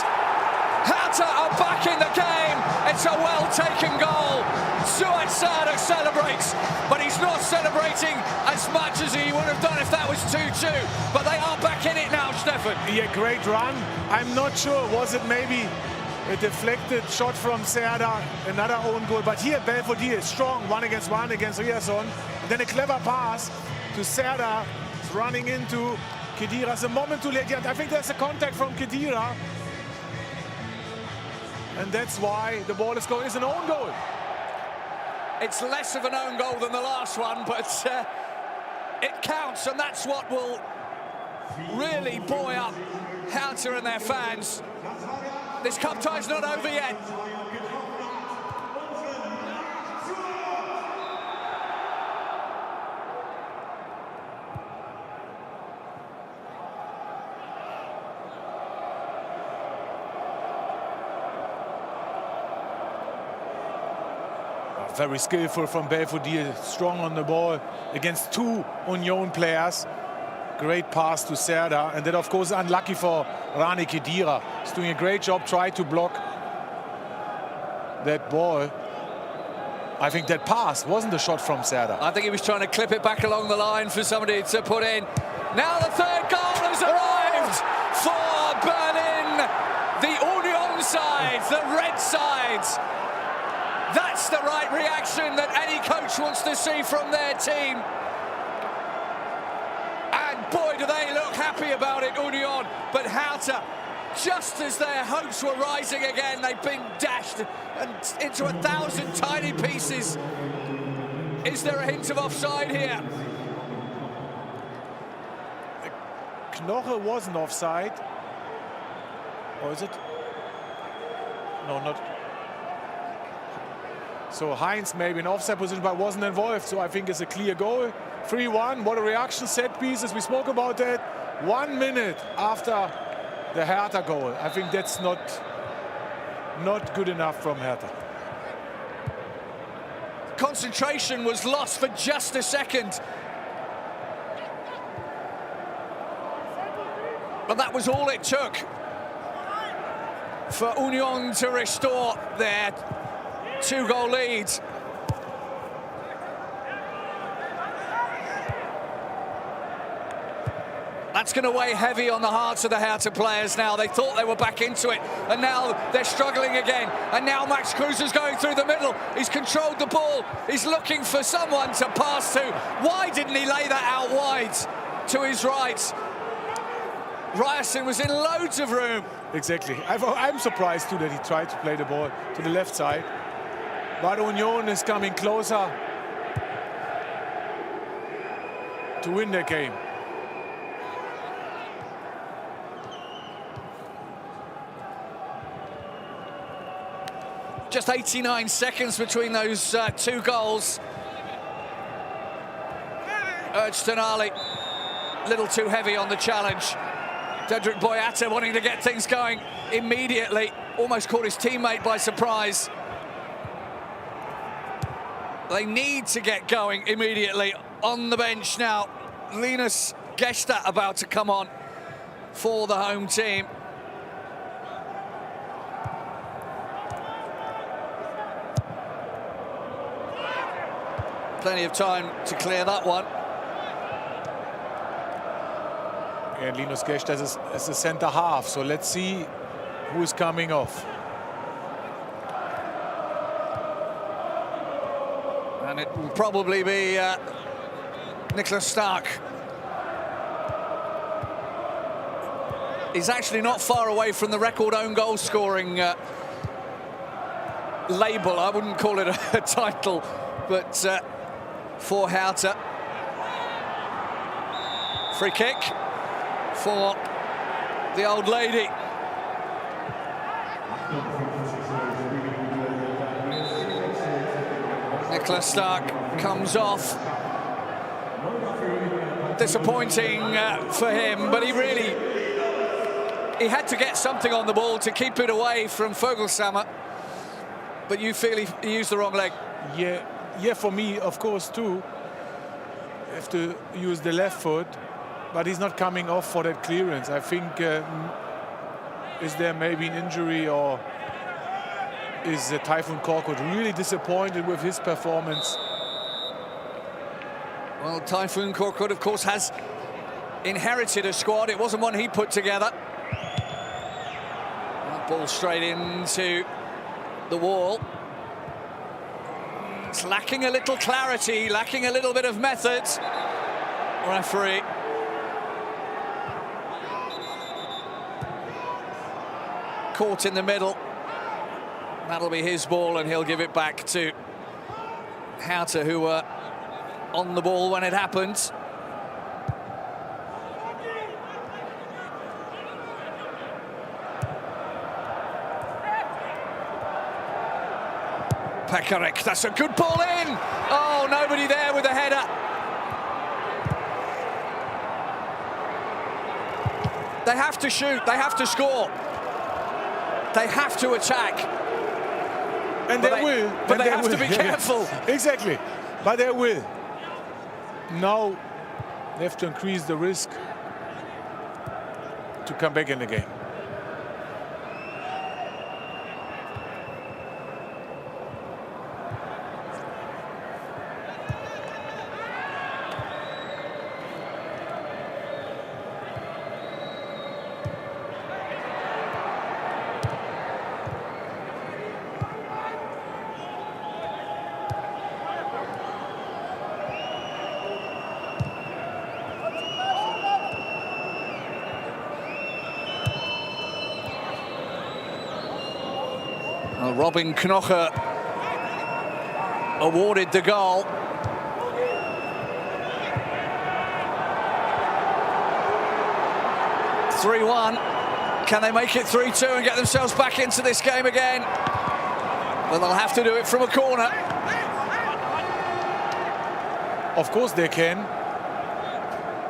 Hertha are back in the game. It's a well-taken goal. Suat Serdar celebrates, but he's not celebrating as much as he would have done if that was 2-2. But they are back in it now, Stefan. Yeah, great run. I'm not sure, was it maybe a deflected shot from Serdar, another own goal. But here, Belfodil is strong, one against Riasson. And then a clever pass to Serdar, running into Khedira. It's a moment too late yet. I think there's a contact from Khedira. And that's why the ball is going. It's an own goal. It's less of an own goal than the last one, but it counts, and that's what will really buoy up Hertha and their fans. This cup tie's not over yet. Very skillful from Belfodil, strong on the ball against two Union players. Great pass to Serdar, and then of course unlucky for Rani Khedira. He's doing a great job, trying to block that ball. I think that pass wasn't a shot from Serdar. I think he was trying to clip it back along the line for somebody to put in. Now the third goal has arrived for Berlin. The Union side, the red side. That's the right reaction that any coach wants to see from their team. And boy, do they look happy about it, Union. But Hertha, just as their hopes were rising again, they've been dashed and into 1,000 tiny pieces. Is there a hint of offside here? Knoche wasn't offside. Or is it? No, not. So Heinz maybe in offside position, but wasn't involved. So I think it's a clear goal. 3-1. What a reaction. Set pieces. We spoke about that. 1 minute after the Hertha goal. I think that's not good enough from Hertha. Concentration was lost for just a second. But that was all it took for Union to restore their two-goal lead. That's going to weigh heavy on the hearts of the Hertha players now. They thought they were back into it, and now they're struggling again. And now Max Kruse is going through the middle. He's controlled the ball. He's looking for someone to pass to. Why didn't he lay that out wide to his right? Riasson was in loads of room. Exactly. I'm surprised too that he tried to play the ball to the left side. But Union is coming closer to win the game. Just 89 seconds between those two goals. Tonali, a little too heavy on the challenge. Dedrick Boyata wanting to get things going immediately. Almost caught his teammate by surprise. They need to get going immediately. On the bench now, Linus Gesta about to come on for the home team. Plenty of time to clear that one. And Linus Gesta is a centre half, so let's see who's coming off. And it will probably be Niklas Stark. He's actually not far away from the record own goal scoring label. I wouldn't call it a title, but for Hertha. Free kick for the old lady. Niklas Stark comes off. Disappointing for him, but he had to get something on the ball to keep it away from Vogelsammer. But you feel he used the wrong leg? Yeah, for me, of course, too. Have to use the left foot, but he's not coming off for that clearance. I think, is there maybe an injury, or is Typhoon Korkut really disappointed with his performance? Well, Typhoon Korkut, of course, has inherited a squad. It wasn't one he put together. That ball straight into the wall. It's lacking a little clarity, lacking a little bit of method. Referee. Caught in the middle. That'll be his ball, and he'll give it back to Hertha, who were on the ball when it happened. Pekarek, that's a good ball in. Oh, nobody there with a header. They have to shoot, they have to score. They have to attack. And they will. But they have to be careful. Exactly, but they will. Now they have to increase the risk to come back in the game. Robin Knoche awarded the goal. (3-1). Can they make it 3-2 and get themselves back into this game again? Well, they'll have to do it from a corner. Of course they can.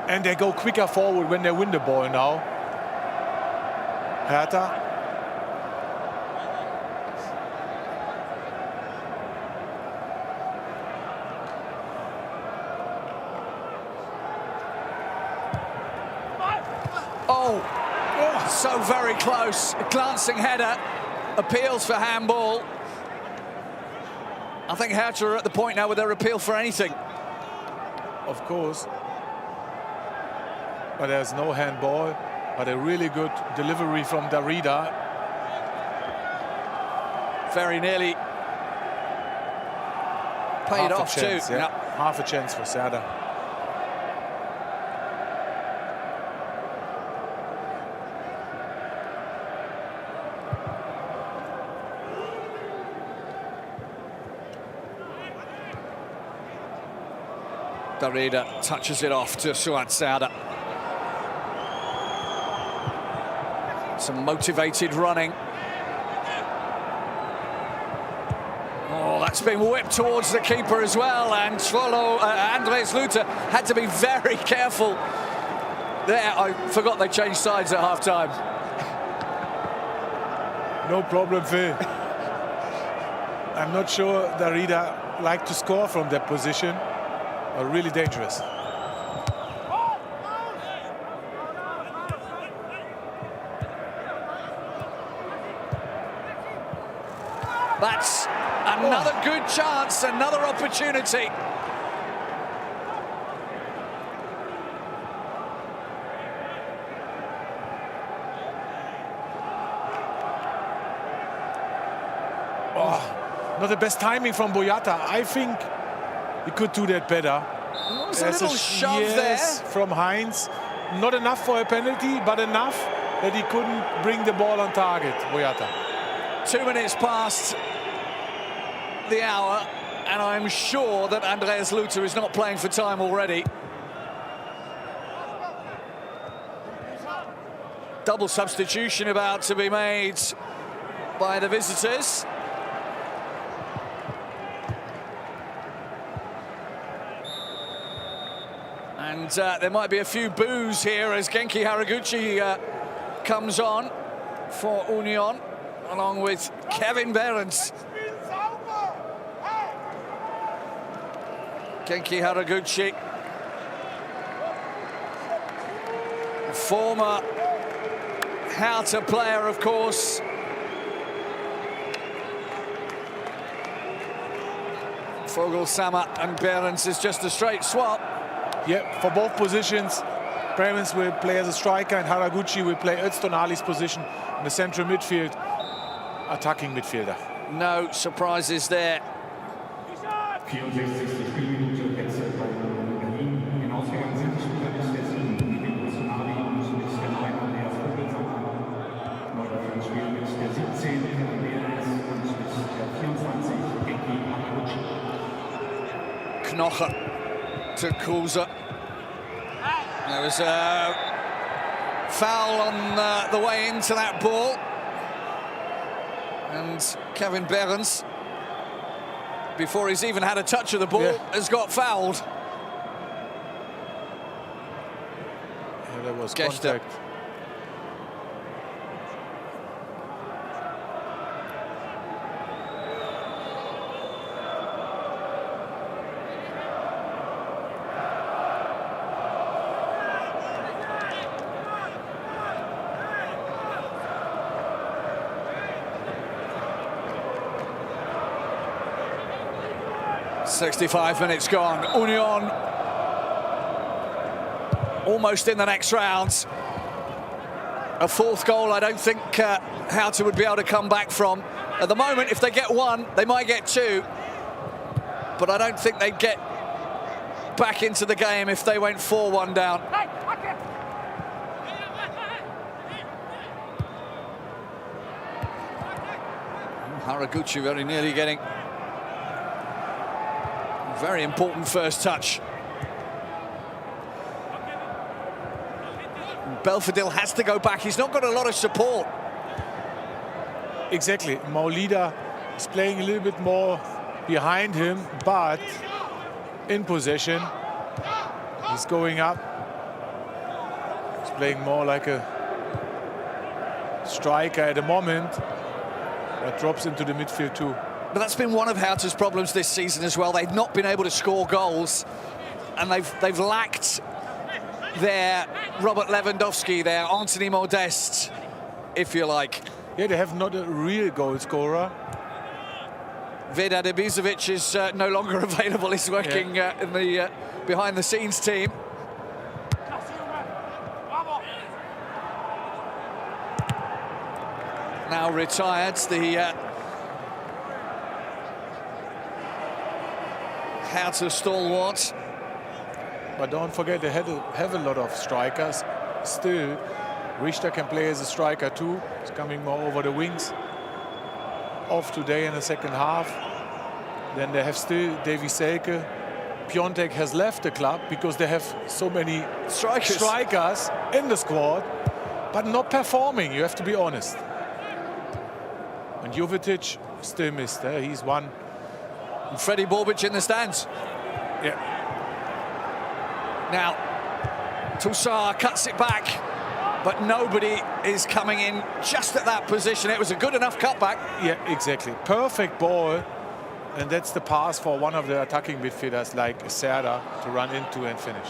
And they go quicker forward when they win the ball now. Hertha. Oh, so very close. A glancing header. Appeals for handball. I think Hertha are at the point now where they're appeal for anything. Of course. But there's no handball. But a really good delivery from Darida. Very nearly paid off too. Yeah. Half a chance for Serda. Darida touches it off to Suat Sauda. Some motivated running. Oh, that's been whipped towards the keeper as well, and Andreas Luther had to be very careful there. I forgot they changed sides at half-time. No problem, Phil. I'm not sure Darida liked to score from that position. Really dangerous. That's another good chance, another opportunity. Oh, not the best timing from Boyata. I think he could do that better. There's a little shove there from Heinz. Not enough for a penalty, but enough that he couldn't bring the ball on target, Boyata. 2 minutes past the hour, and I'm sure that Andreas Luther is not playing for time already. Double substitution about to be made by the visitors. And there might be a few boos here as Genki Haraguchi comes on for Union, along with Kevin Behrens. Genki Haraguchi, a former Hertha player, of course. Vogelsama and Behrens is just a straight swap. Yeah, for both positions, Behrens will play as a striker and Haraguchi will play Öztunali's position in the central midfield, attacking midfielder. No surprises there. Knoche to Kulza. There was a foul on the way into that ball. And Kevin Behrens, before he's even had a touch of the ball, has got fouled. Yeah, there was Gester. contact. .65 minutes gone. Union almost in the next round. A fourth goal I don't think Hertha would be able to come back from. At the moment, if they get one, they might get two. But I don't think they'd get back into the game if they went 4-1 down. Haraguchi very nearly getting very important first touch. Belfodil has to go back. He's not got a lot of support. Exactly. Maulida is playing a little bit more behind him, but in possession. He's going up. He's playing more like a striker at the moment, but drops into the midfield too. But that's been one of Hertha's problems this season as well. They've not been able to score goals, and they've lacked their Robert Lewandowski, their Anthony Modeste, if you like. Yeah, they have not a real goal scorer. Vedad Ibisevic is no longer available. He's working in the behind-the-scenes team. Now retired, the Hertha stalwart. But don't forget, they have a lot of strikers. Still, Richter can play as a striker too. He's coming more over the wings. Off today in the second half. Then they have still Davy Selke, Piontek has left the club because they have so many strikers in the squad, but not performing, you have to be honest. And Jovetic still missed. He's one. And Freddie Bobic in the stands. Yeah. Now, Toussaint cuts it back, but nobody is coming in just at that position. It was a good enough cutback. Yeah, exactly. Perfect ball. And that's the pass for one of the attacking midfielders like Hertha to run into and finish.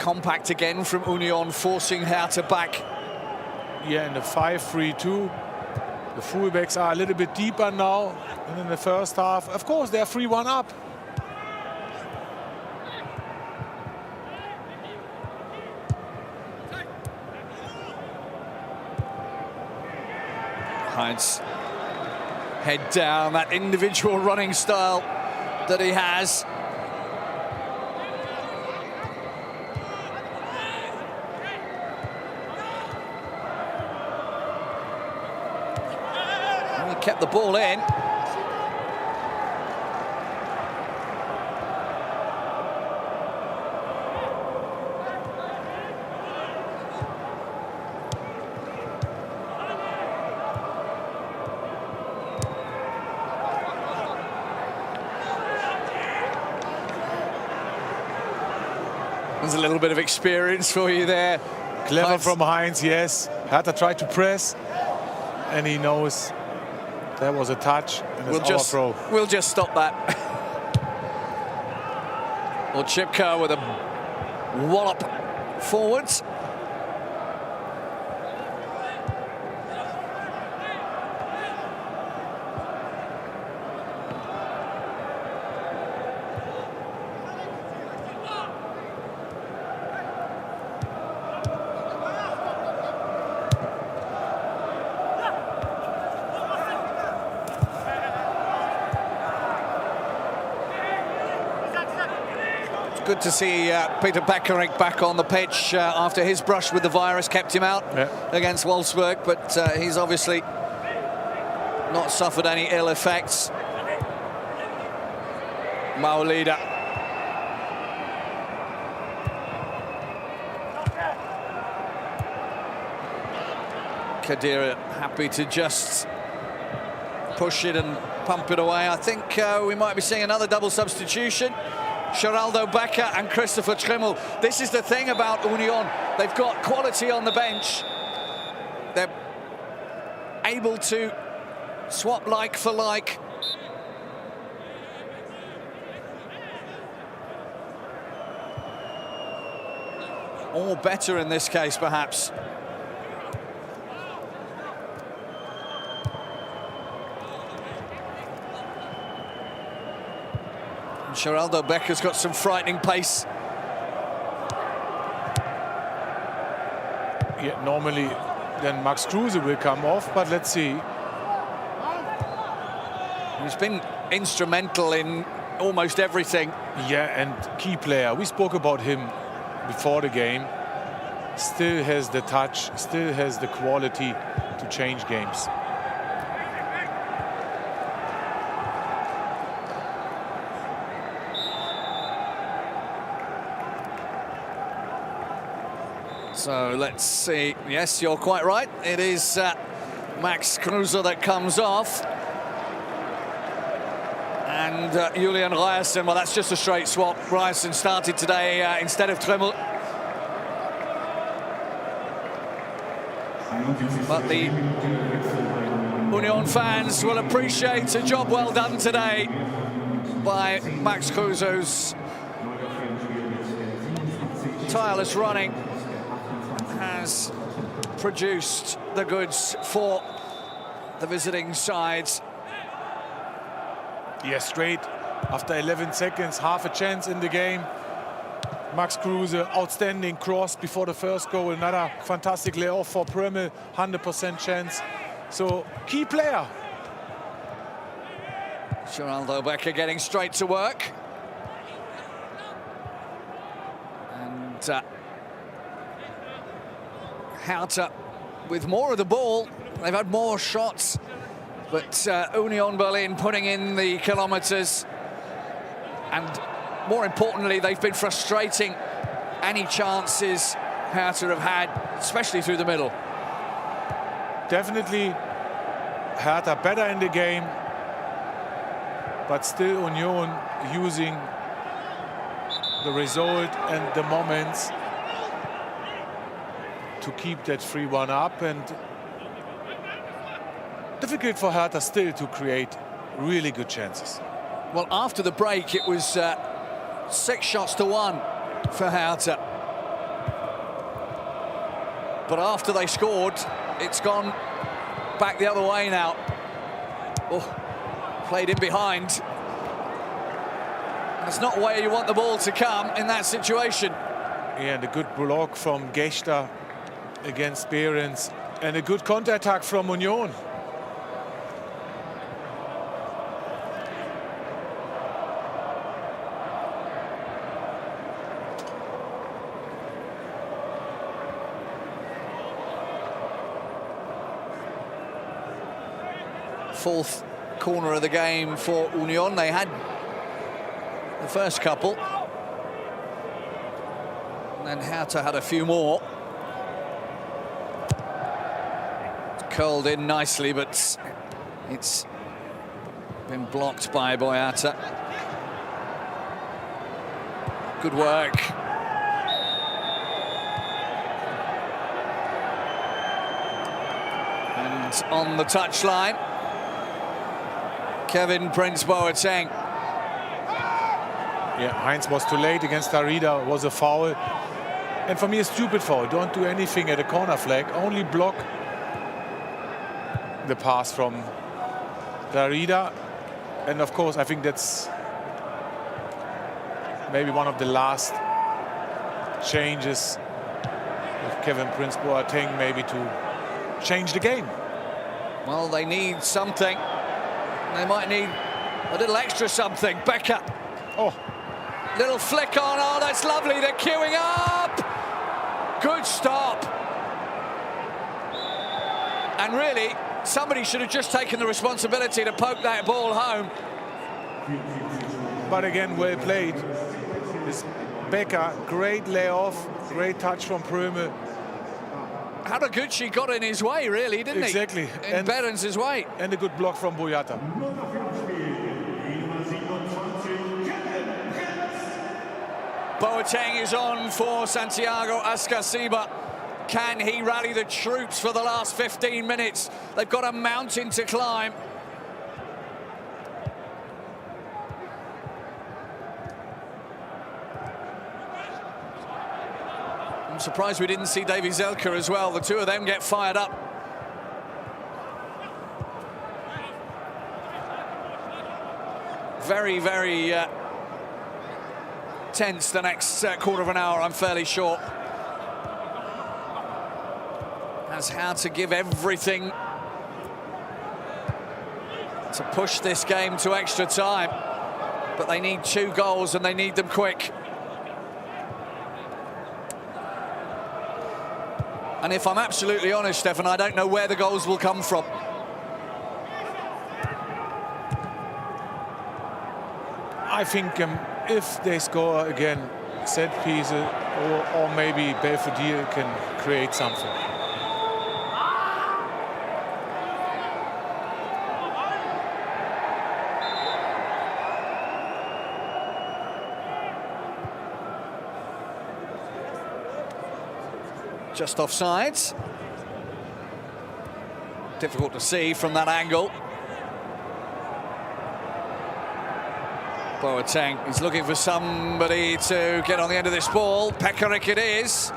Compact again from Union, forcing Hertha back. Yeah, in the 5-3-2. The fullbacks are a little bit deeper now than in the first half. Of course, they're 3-1 up. Heinz head down, that individual running style that he has. He kept the ball in. There's a little bit of experience for you there. Clever Heinz. from Heinz, yes. Hertha tried to press, and he knows there was a touch, and it's our throw. We'll just stop that. Chipka with a wallop forwards. Good to see Peter Bacharach back on the pitch after his brush with the virus kept him out against Wolfsburg, but he's obviously not suffered any ill effects. Maolida. Khedira happy to just push it and pump it away. I think we might be seeing another double substitution. Geraldo Becker and Christopher Trimmel. This is the thing about Union. They've got quality on the bench. They're able to swap like for like. Or better in this case, perhaps. Geraldo Becker's got some frightening pace. Yeah, normally then Max Kruse will come off, but let's see. He's been instrumental in almost everything. Yeah, and key player. We spoke about him before the game. Still has the touch, still has the quality to change games. So let's see. Yes, you're quite right. It is Max Kruse that comes off. And Julian Ryerson, well, that's just a straight swap. Ryerson started today instead of Trimmel. But the Union fans will appreciate a job well done today by Max Kruse's tireless running has produced the goods for the visiting sides. Yes, straight after 11 seconds, half a chance in the game. Max Kruse, outstanding cross before the first goal. Another fantastic layoff for Prömel, 100% chance. So, key player. Geraldo Becker getting straight to work. Hertha with more of the ball. They've had more shots, but Union Berlin putting in the kilometres. And more importantly, they've been frustrating any chances Hertha have had, especially through the middle. Definitely Hertha better in the game, but still Union using the result and the moments to keep that 3-1 up, and difficult for Hertha still to create really good chances. Well, after the break, it was 6 shots to 1 for Hertha. But after they scored, it's gone back the other way now. Oh, played in behind. That's not where you want the ball to come in that situation. Yeah, and a good block from Gechter against Behrens, and a good counter-attack from Union. Fourth corner of the game for Union. They had the first couple, and then Hertha had a few more. It's curled in nicely, but it's been blocked by Boyata. Good work. And on the touchline, Kevin Prince Boateng. Yeah, Heinz was too late against Darida. It was a foul. And for me, a stupid foul. Don't do anything at a corner flag. Only block the pass from Darida. And of course, I think that's maybe one of the last changes of Kevin Prince Boateng, maybe to change the game. Well, they need something. They might need a little extra something. Becker. Oh. Little flick on. Oh, that's lovely. They're queuing up. Good stop. And really, somebody should have just taken the responsibility to poke that ball home. But again, well played. This Becker, great layoff, great touch from Pröme. Haraguchi got in his way, really, didn't he? Exactly. In Behrens' way. And a good block from Boyata. Boateng is on for Santiago Ascasiba. Can he rally the troops for the last 15 minutes? They've got a mountain to climb. I'm surprised we didn't see Davy Zelka as well. The two of them get fired up. Very, very tense the next quarter of an hour, I'm fairly sure. Has had to give everything to push this game to extra time. But they need 2 goals and they need them quick. And if I'm absolutely honest, Stefan, I don't know where the goals will come from. I think if they score again, set pieces, or maybe Belfodil can create something. Just offsides. Difficult to see from that angle. Boateng is looking for somebody to get on the end of this ball. Pekarik it is.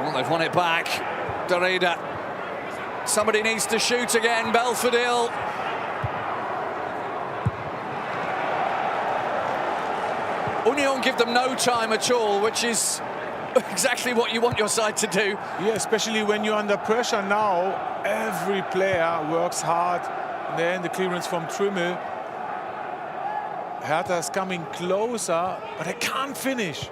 Well, they've won it back. Darida. Somebody needs to shoot again. Belfodil. Union give them no time at all, which is exactly what you want your side to do. Yeah, especially when you're under pressure now. Every player works hard. And then the clearance from Trimmel. Hertha's coming closer, but they can't finish.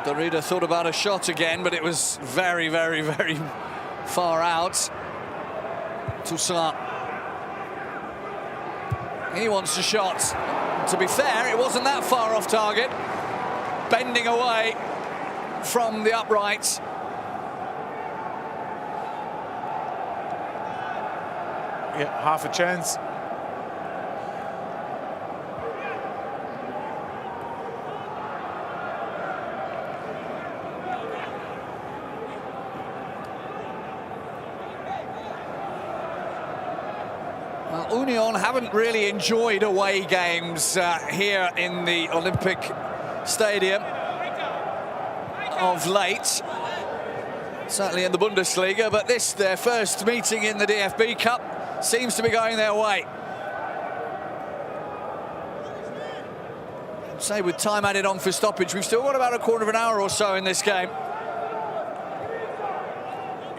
Darida thought about a shot again, but it was very, very, very far out. Toussaint. He wants a shot. To be fair, it wasn't that far off target. Bending away from the uprights. Yeah, half a chance. Union haven't really enjoyed away games here in the Olympic Stadium of late. Certainly in the Bundesliga, but this, their first meeting in the DFB Cup, seems to be going their way. Say with time added on for stoppage, we've still got about a quarter of an hour or so in this game.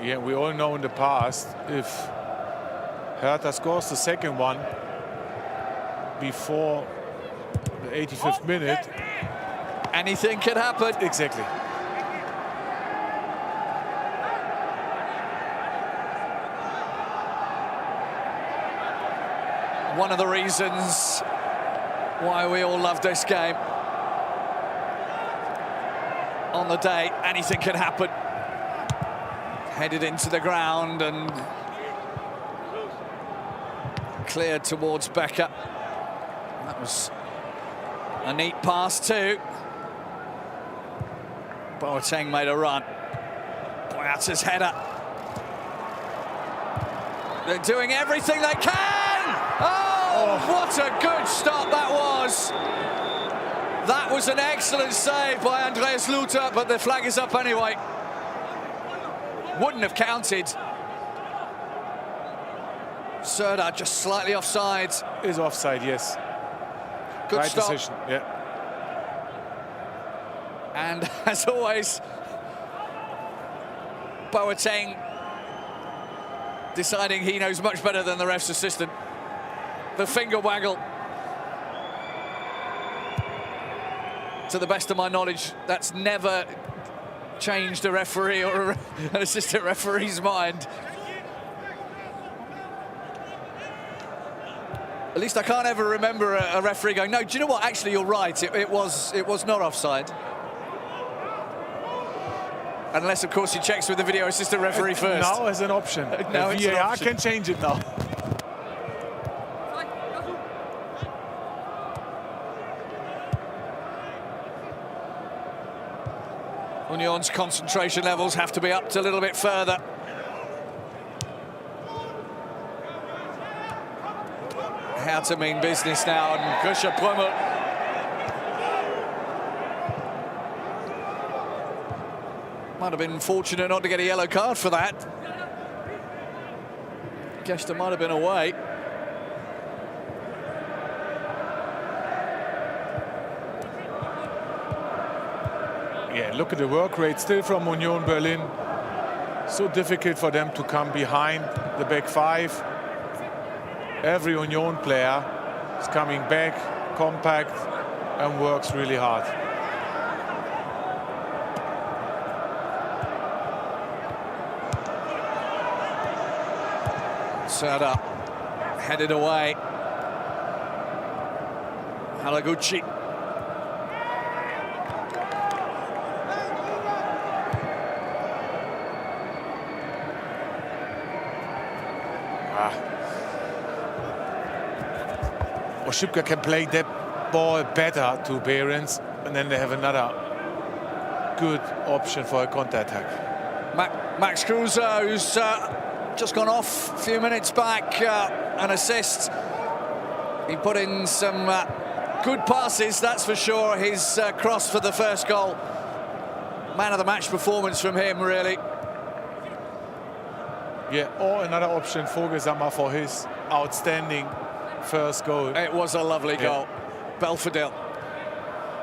Yeah, we all know in the past, if Hertha scores the second one before the 85th minute, anything can happen. Exactly. One of the reasons why we all love this game. On the day, anything can happen. Headed into the ground and cleared towards Becker. That was a neat pass too. Boateng made a run. Boyata's header. They're doing everything they can! Oh, what a good stop that was! That was an excellent save by Andreas Luther, but the flag is up anyway. Wouldn't have counted. Serda just slightly offside. Is offside, yes. Good right stop. decision, yeah. And as always, Boateng deciding he knows much better than the ref's assistant. The finger waggle. To the best of my knowledge, that's never changed a referee or an assistant referee's mind. At least I can't ever remember a referee going, no, do you know what, actually you're right, it was not offside. Unless, of course, he checks with the video assistant referee first. Now as an option. Now the VAR can change it now. Union's concentration levels have to be upped a little bit further. How to mean business now, and Gusha Brummer. Might have been fortunate not to get a yellow card for that. Gesta might have been away. Yeah, look at the work rate still from Union Berlin. So difficult for them to come behind the back five. Every Union player is coming back, compact, and works really hard. Serda headed away. Haraguchi. Oshipka can play that ball better to Behrens, and then they have another good option for a counter-attack. Max Kruse, who's just gone off a few minutes back, an assist. He put in some good passes, that's for sure. His cross for the first goal. Man of the match performance from him, really. Yeah, or another option, Vogelsammer, for his outstanding first goal. It was a lovely goal. Belfodil.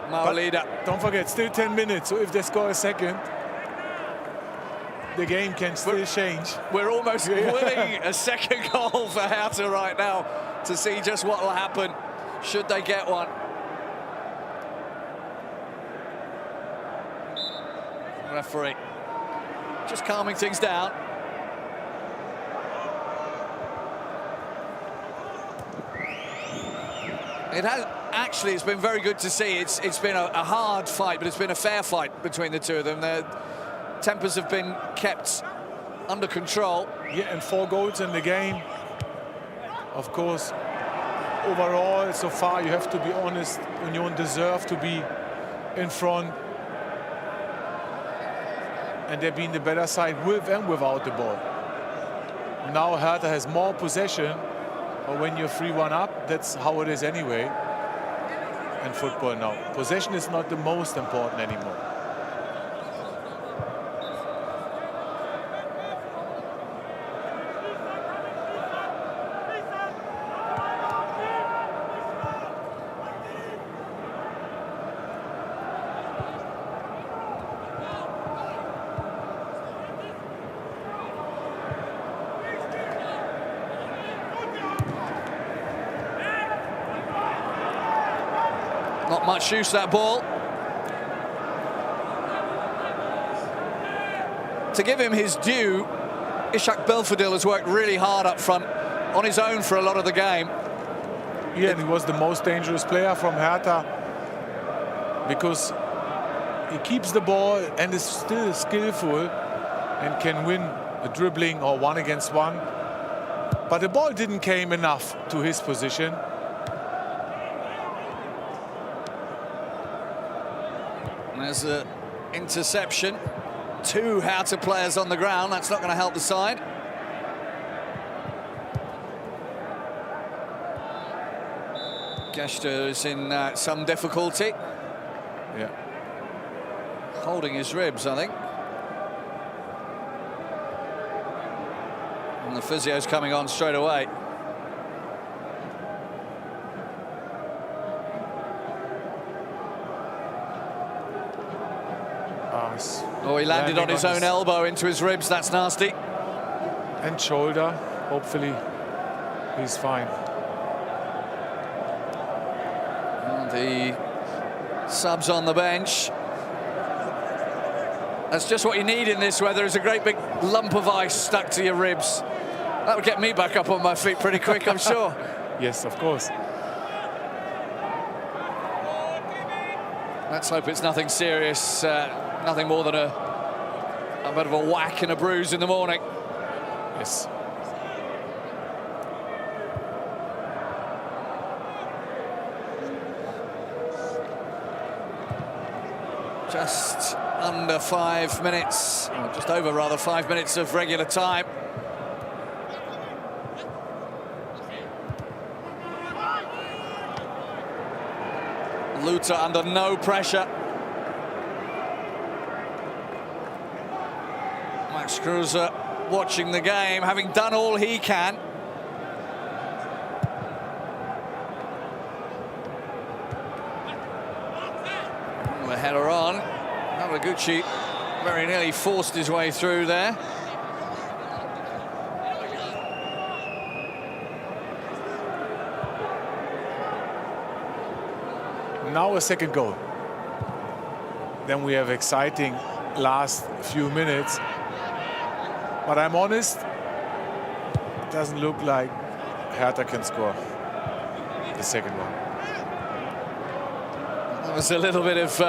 Maolida. Don't forget, still 10 minutes, so if they score a second, the game can still change. We're almost willing a second goal for Hertha right now to see just what will happen should they get one. Referee just calming things down. It has actually, it's been very good to see. It's been a hard fight, but it's been a fair fight between the two of them. Their tempers have been kept under control. Yeah, and 4 goals in the game. Of course, overall, so far, you have to be honest, Union deserve to be in front. And they've been the better side with and without the ball. Now Hertha has more possession, but when you're 3-1 up, that's how it is anyway in football now. Possession is not the most important anymore. Not much use, that ball. To give him his due, Ishak Belfodil has worked really hard up front on his own for a lot of the game. Yeah, and he was the most dangerous player from Hertha because he keeps the ball and is still skillful and can win a dribbling or 1-against-1. But the ball didn't came enough to his position. There's an interception. 2 Hertha players on the ground. That's not going to help the side. Gester is in some difficulty. Yeah. Holding his ribs, I think. And the physio's coming on straight away. Oh, he landed on his own elbow into his ribs. That's nasty. And shoulder. Hopefully, he's fine. And the subs on the bench. That's just what you need in this weather, is a great big lump of ice stuck to your ribs. That would get me back up on my feet pretty quick, I'm sure. Yes, of course. Let's hope it's nothing serious. Nothing more than a bit of a whack and a bruise in the morning. Yes. Just under 5 minutes, or just over rather, 5 minutes of regular time. Luther under no pressure. Max Kruse watching the game, having done all he can. The header on. Navaguchi very nearly forced his way through there. Now a second goal. Then we have exciting last few minutes. But I'm honest, it doesn't look like Hertha can score the second one. That was a little bit of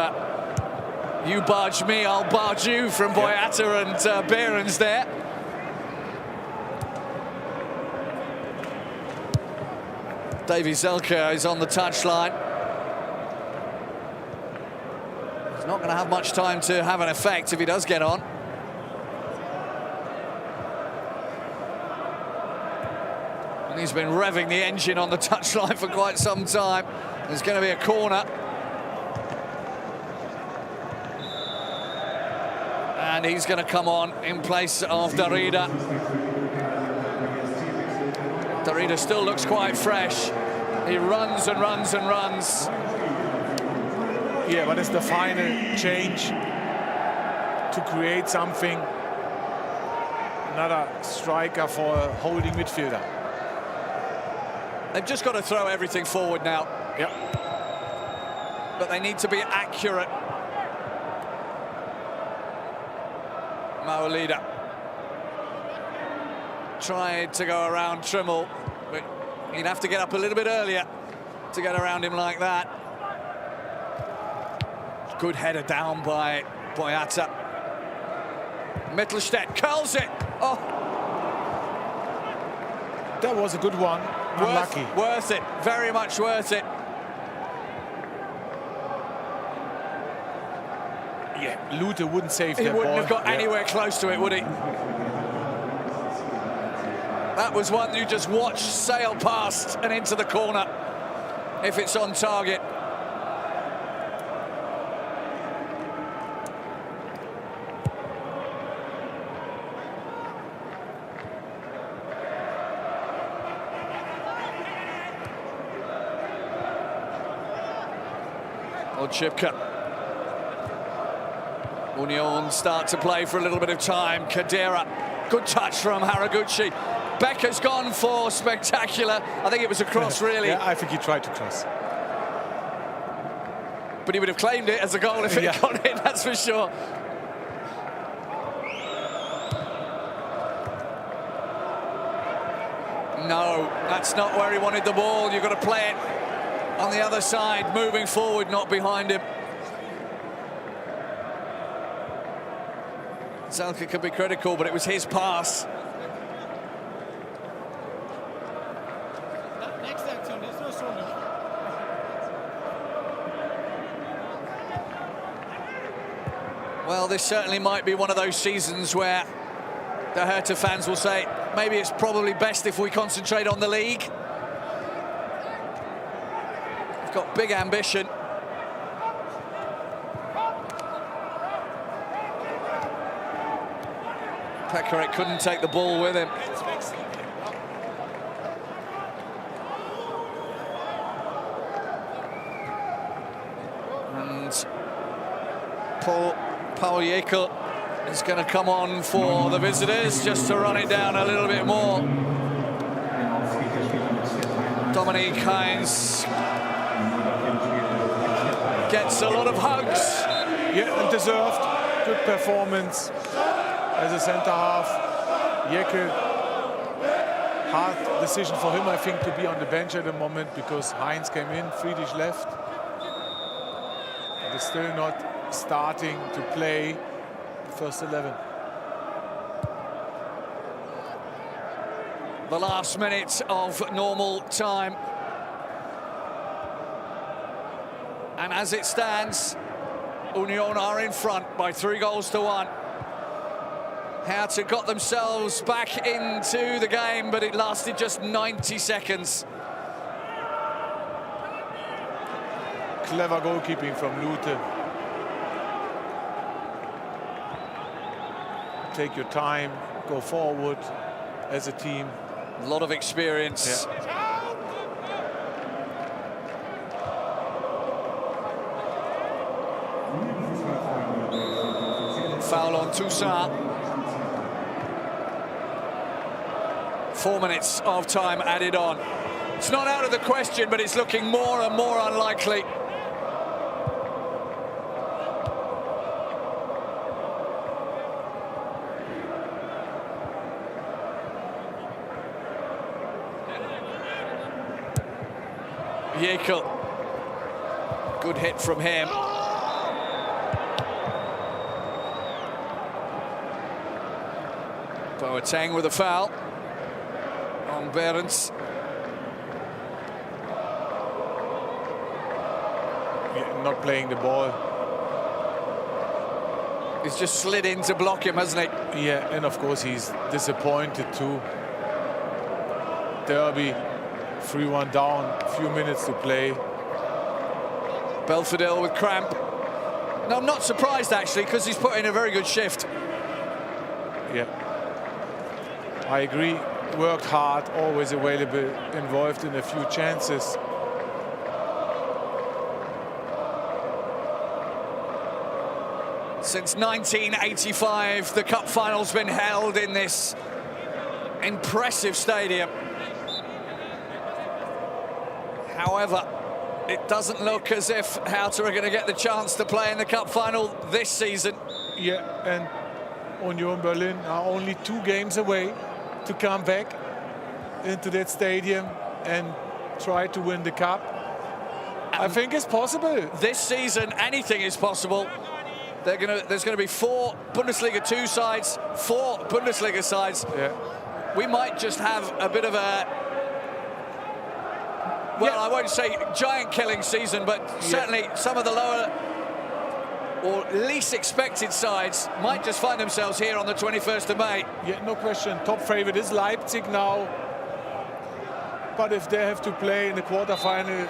you barge me, I'll barge you from Boyata and Behrens there. Davy Zelka is on the touchline. He's not going to have much time to have an effect if he does get on. And he's been revving the engine on the touchline for quite some time. There's going to be a corner. And he's going to come on in place of Darida. Darida still looks quite fresh. He runs and runs and runs. Yeah, but it's the final change to create something. Another striker for a holding midfielder. They've just got to throw everything forward now. Yep. But they need to be accurate. Maolida tried to go around Trimmel, but he'd have to get up a little bit earlier to get around him like that. Good header down by Boyata. Mittelstädt curls it. Oh, that was a good one. Unlucky. Worth it. Very much worth it. Yeah, Lute wouldn't save that ball. He wouldn't have got anywhere close to it, would he? That was one you just watch sail past and into the corner if it's on target. Chipka. Union start to play for a little bit of time. Kadira, good touch from Haraguchi. Becker's gone for spectacular. I think it was a cross, really. Yeah, I think he tried to cross. But he would have claimed it as a goal if it had gone in, that's for sure. No, that's not where he wanted the ball. You've got to play it on the other side, moving forward, not behind him. Zalka could be critical, but it was his pass. Well, this certainly might be one of those seasons where the Hertha fans will say, maybe it's probably best if we concentrate on the league. We've got big ambition. Pekarik couldn't take the ball with him. And Paul Jekyll is going to come on for the visitors just to run it down a little bit more. Dominique Hines gets a lot of hugs. Yeah, and deserved. Good performance as a centre-half. Jekyll, hard decision for him, I think, to be on the bench at the moment because Hines came in, Friedrich left. And he's still not starting to play the first 11. The last minute of normal time. And as it stands, Union are in front by 3-1. Hertha got themselves back into the game, but it lasted just 90 seconds. Clever goalkeeping from Lute. Take your time, go forward as a team. A lot of experience. Yeah. Foul on Toussaint. 4 minutes of time added on. It's not out of the question, but it's looking more and more unlikely. Jekyll. Good hit from him. Boateng with a foul on Behrens. Yeah, not playing the ball. He's just slid in to block him, hasn't he? Yeah, and of course he's disappointed too. Derby, 3-1 down, few minutes to play. Belfodil with cramp. No, I'm not surprised actually, because he's put in a very good shift. Yeah, I agree. Worked hard, always available, involved in a few chances. Since 1985, the cup final's been held in this impressive stadium. However, it doesn't look as if Hertha are going to get the chance to play in the cup final this season. Yeah, and Union Berlin are only 2 games away to come back into that stadium and try to win the cup. I think it's possible. This season, anything is possible. There's going to be 4 Bundesliga 2 sides, 4 Bundesliga sides. Yeah. We might just have a bit of a, well, yeah, I won't say giant killing season, but certainly some of the lower or least expected sides might just find themselves here on the 21st of May. Yeah, no question. Top favorite is Leipzig now. But if they have to play in the quarterfinal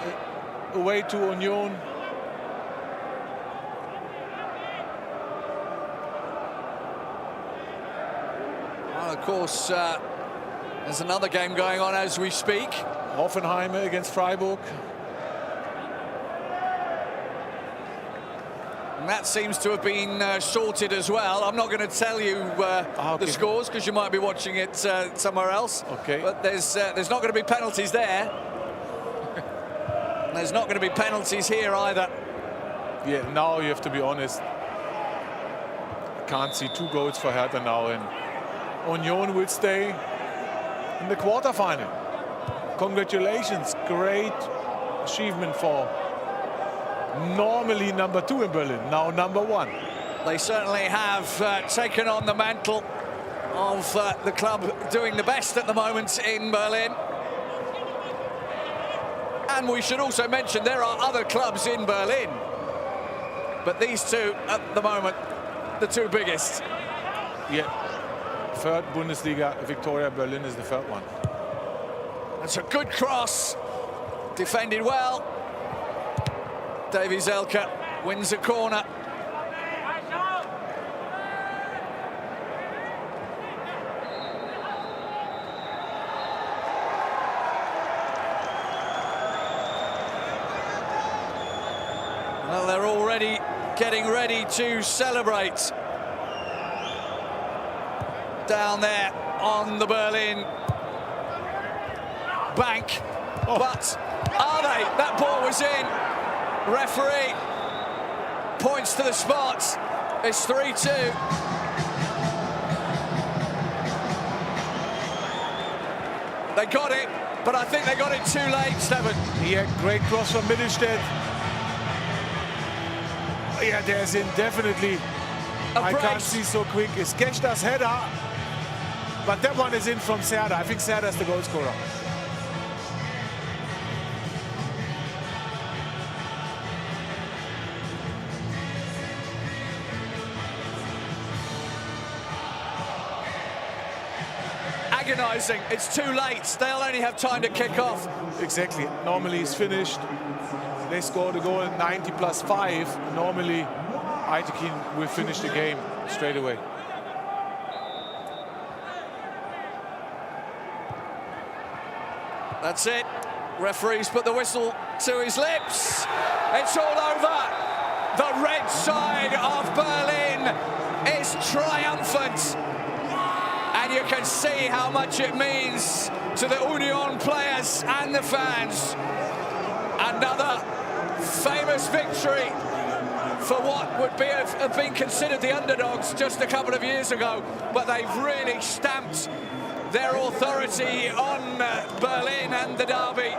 away to Union, well, of course, there's another game going on as we speak. Hoffenheim against Freiburg. And that seems to have been sorted as well. I'm not going to tell you the scores because you might be watching it somewhere else. Okay. But there's not going to be penalties there. There's not going to be penalties here either. Yeah, now you have to be honest. I can't see 2 goals for Hertha now, and Union will stay in the quarterfinal. Congratulations, great achievement for normally number 2 in Berlin, now number 1. They certainly have taken on the mantle of the club doing the best at the moment in Berlin. And we should also mention there are other clubs in Berlin, but these 2 at the moment, the 2 biggest. Yeah, 3rd Bundesliga, Victoria Berlin is the 3rd one. That's a good cross, defended well. Davy Zelka wins a corner. Well, they're already getting ready to celebrate down there on the Berlin bank. But are they? That ball was in. Referee points to the spot. It's 3-2. They got it, but I think they got it too late, Stefan. Yeah, great cross from Mittelstädt. Yeah, there's definitely, I can't see so quick. It's Kechta's header, but that one is in from Serda. I think Serda's the goal scorer. Agonizing, it's too late. They'll only have time to kick off. Exactly, normally it's finished. They scored a goal at 90 plus 5. Normally, Aitekin will finish the game straight away. That's it. Referee's put the whistle to his lips. It's all over. The red side of Berlin is triumphant. And you can see how much it means to the Union players and the fans. Another famous victory for what would have been considered the underdogs just a couple of years ago, but they've really stamped their authority on Berlin and the derby.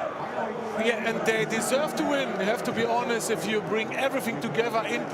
Yeah, and they deserve to win. You have to be honest, if you bring everything together in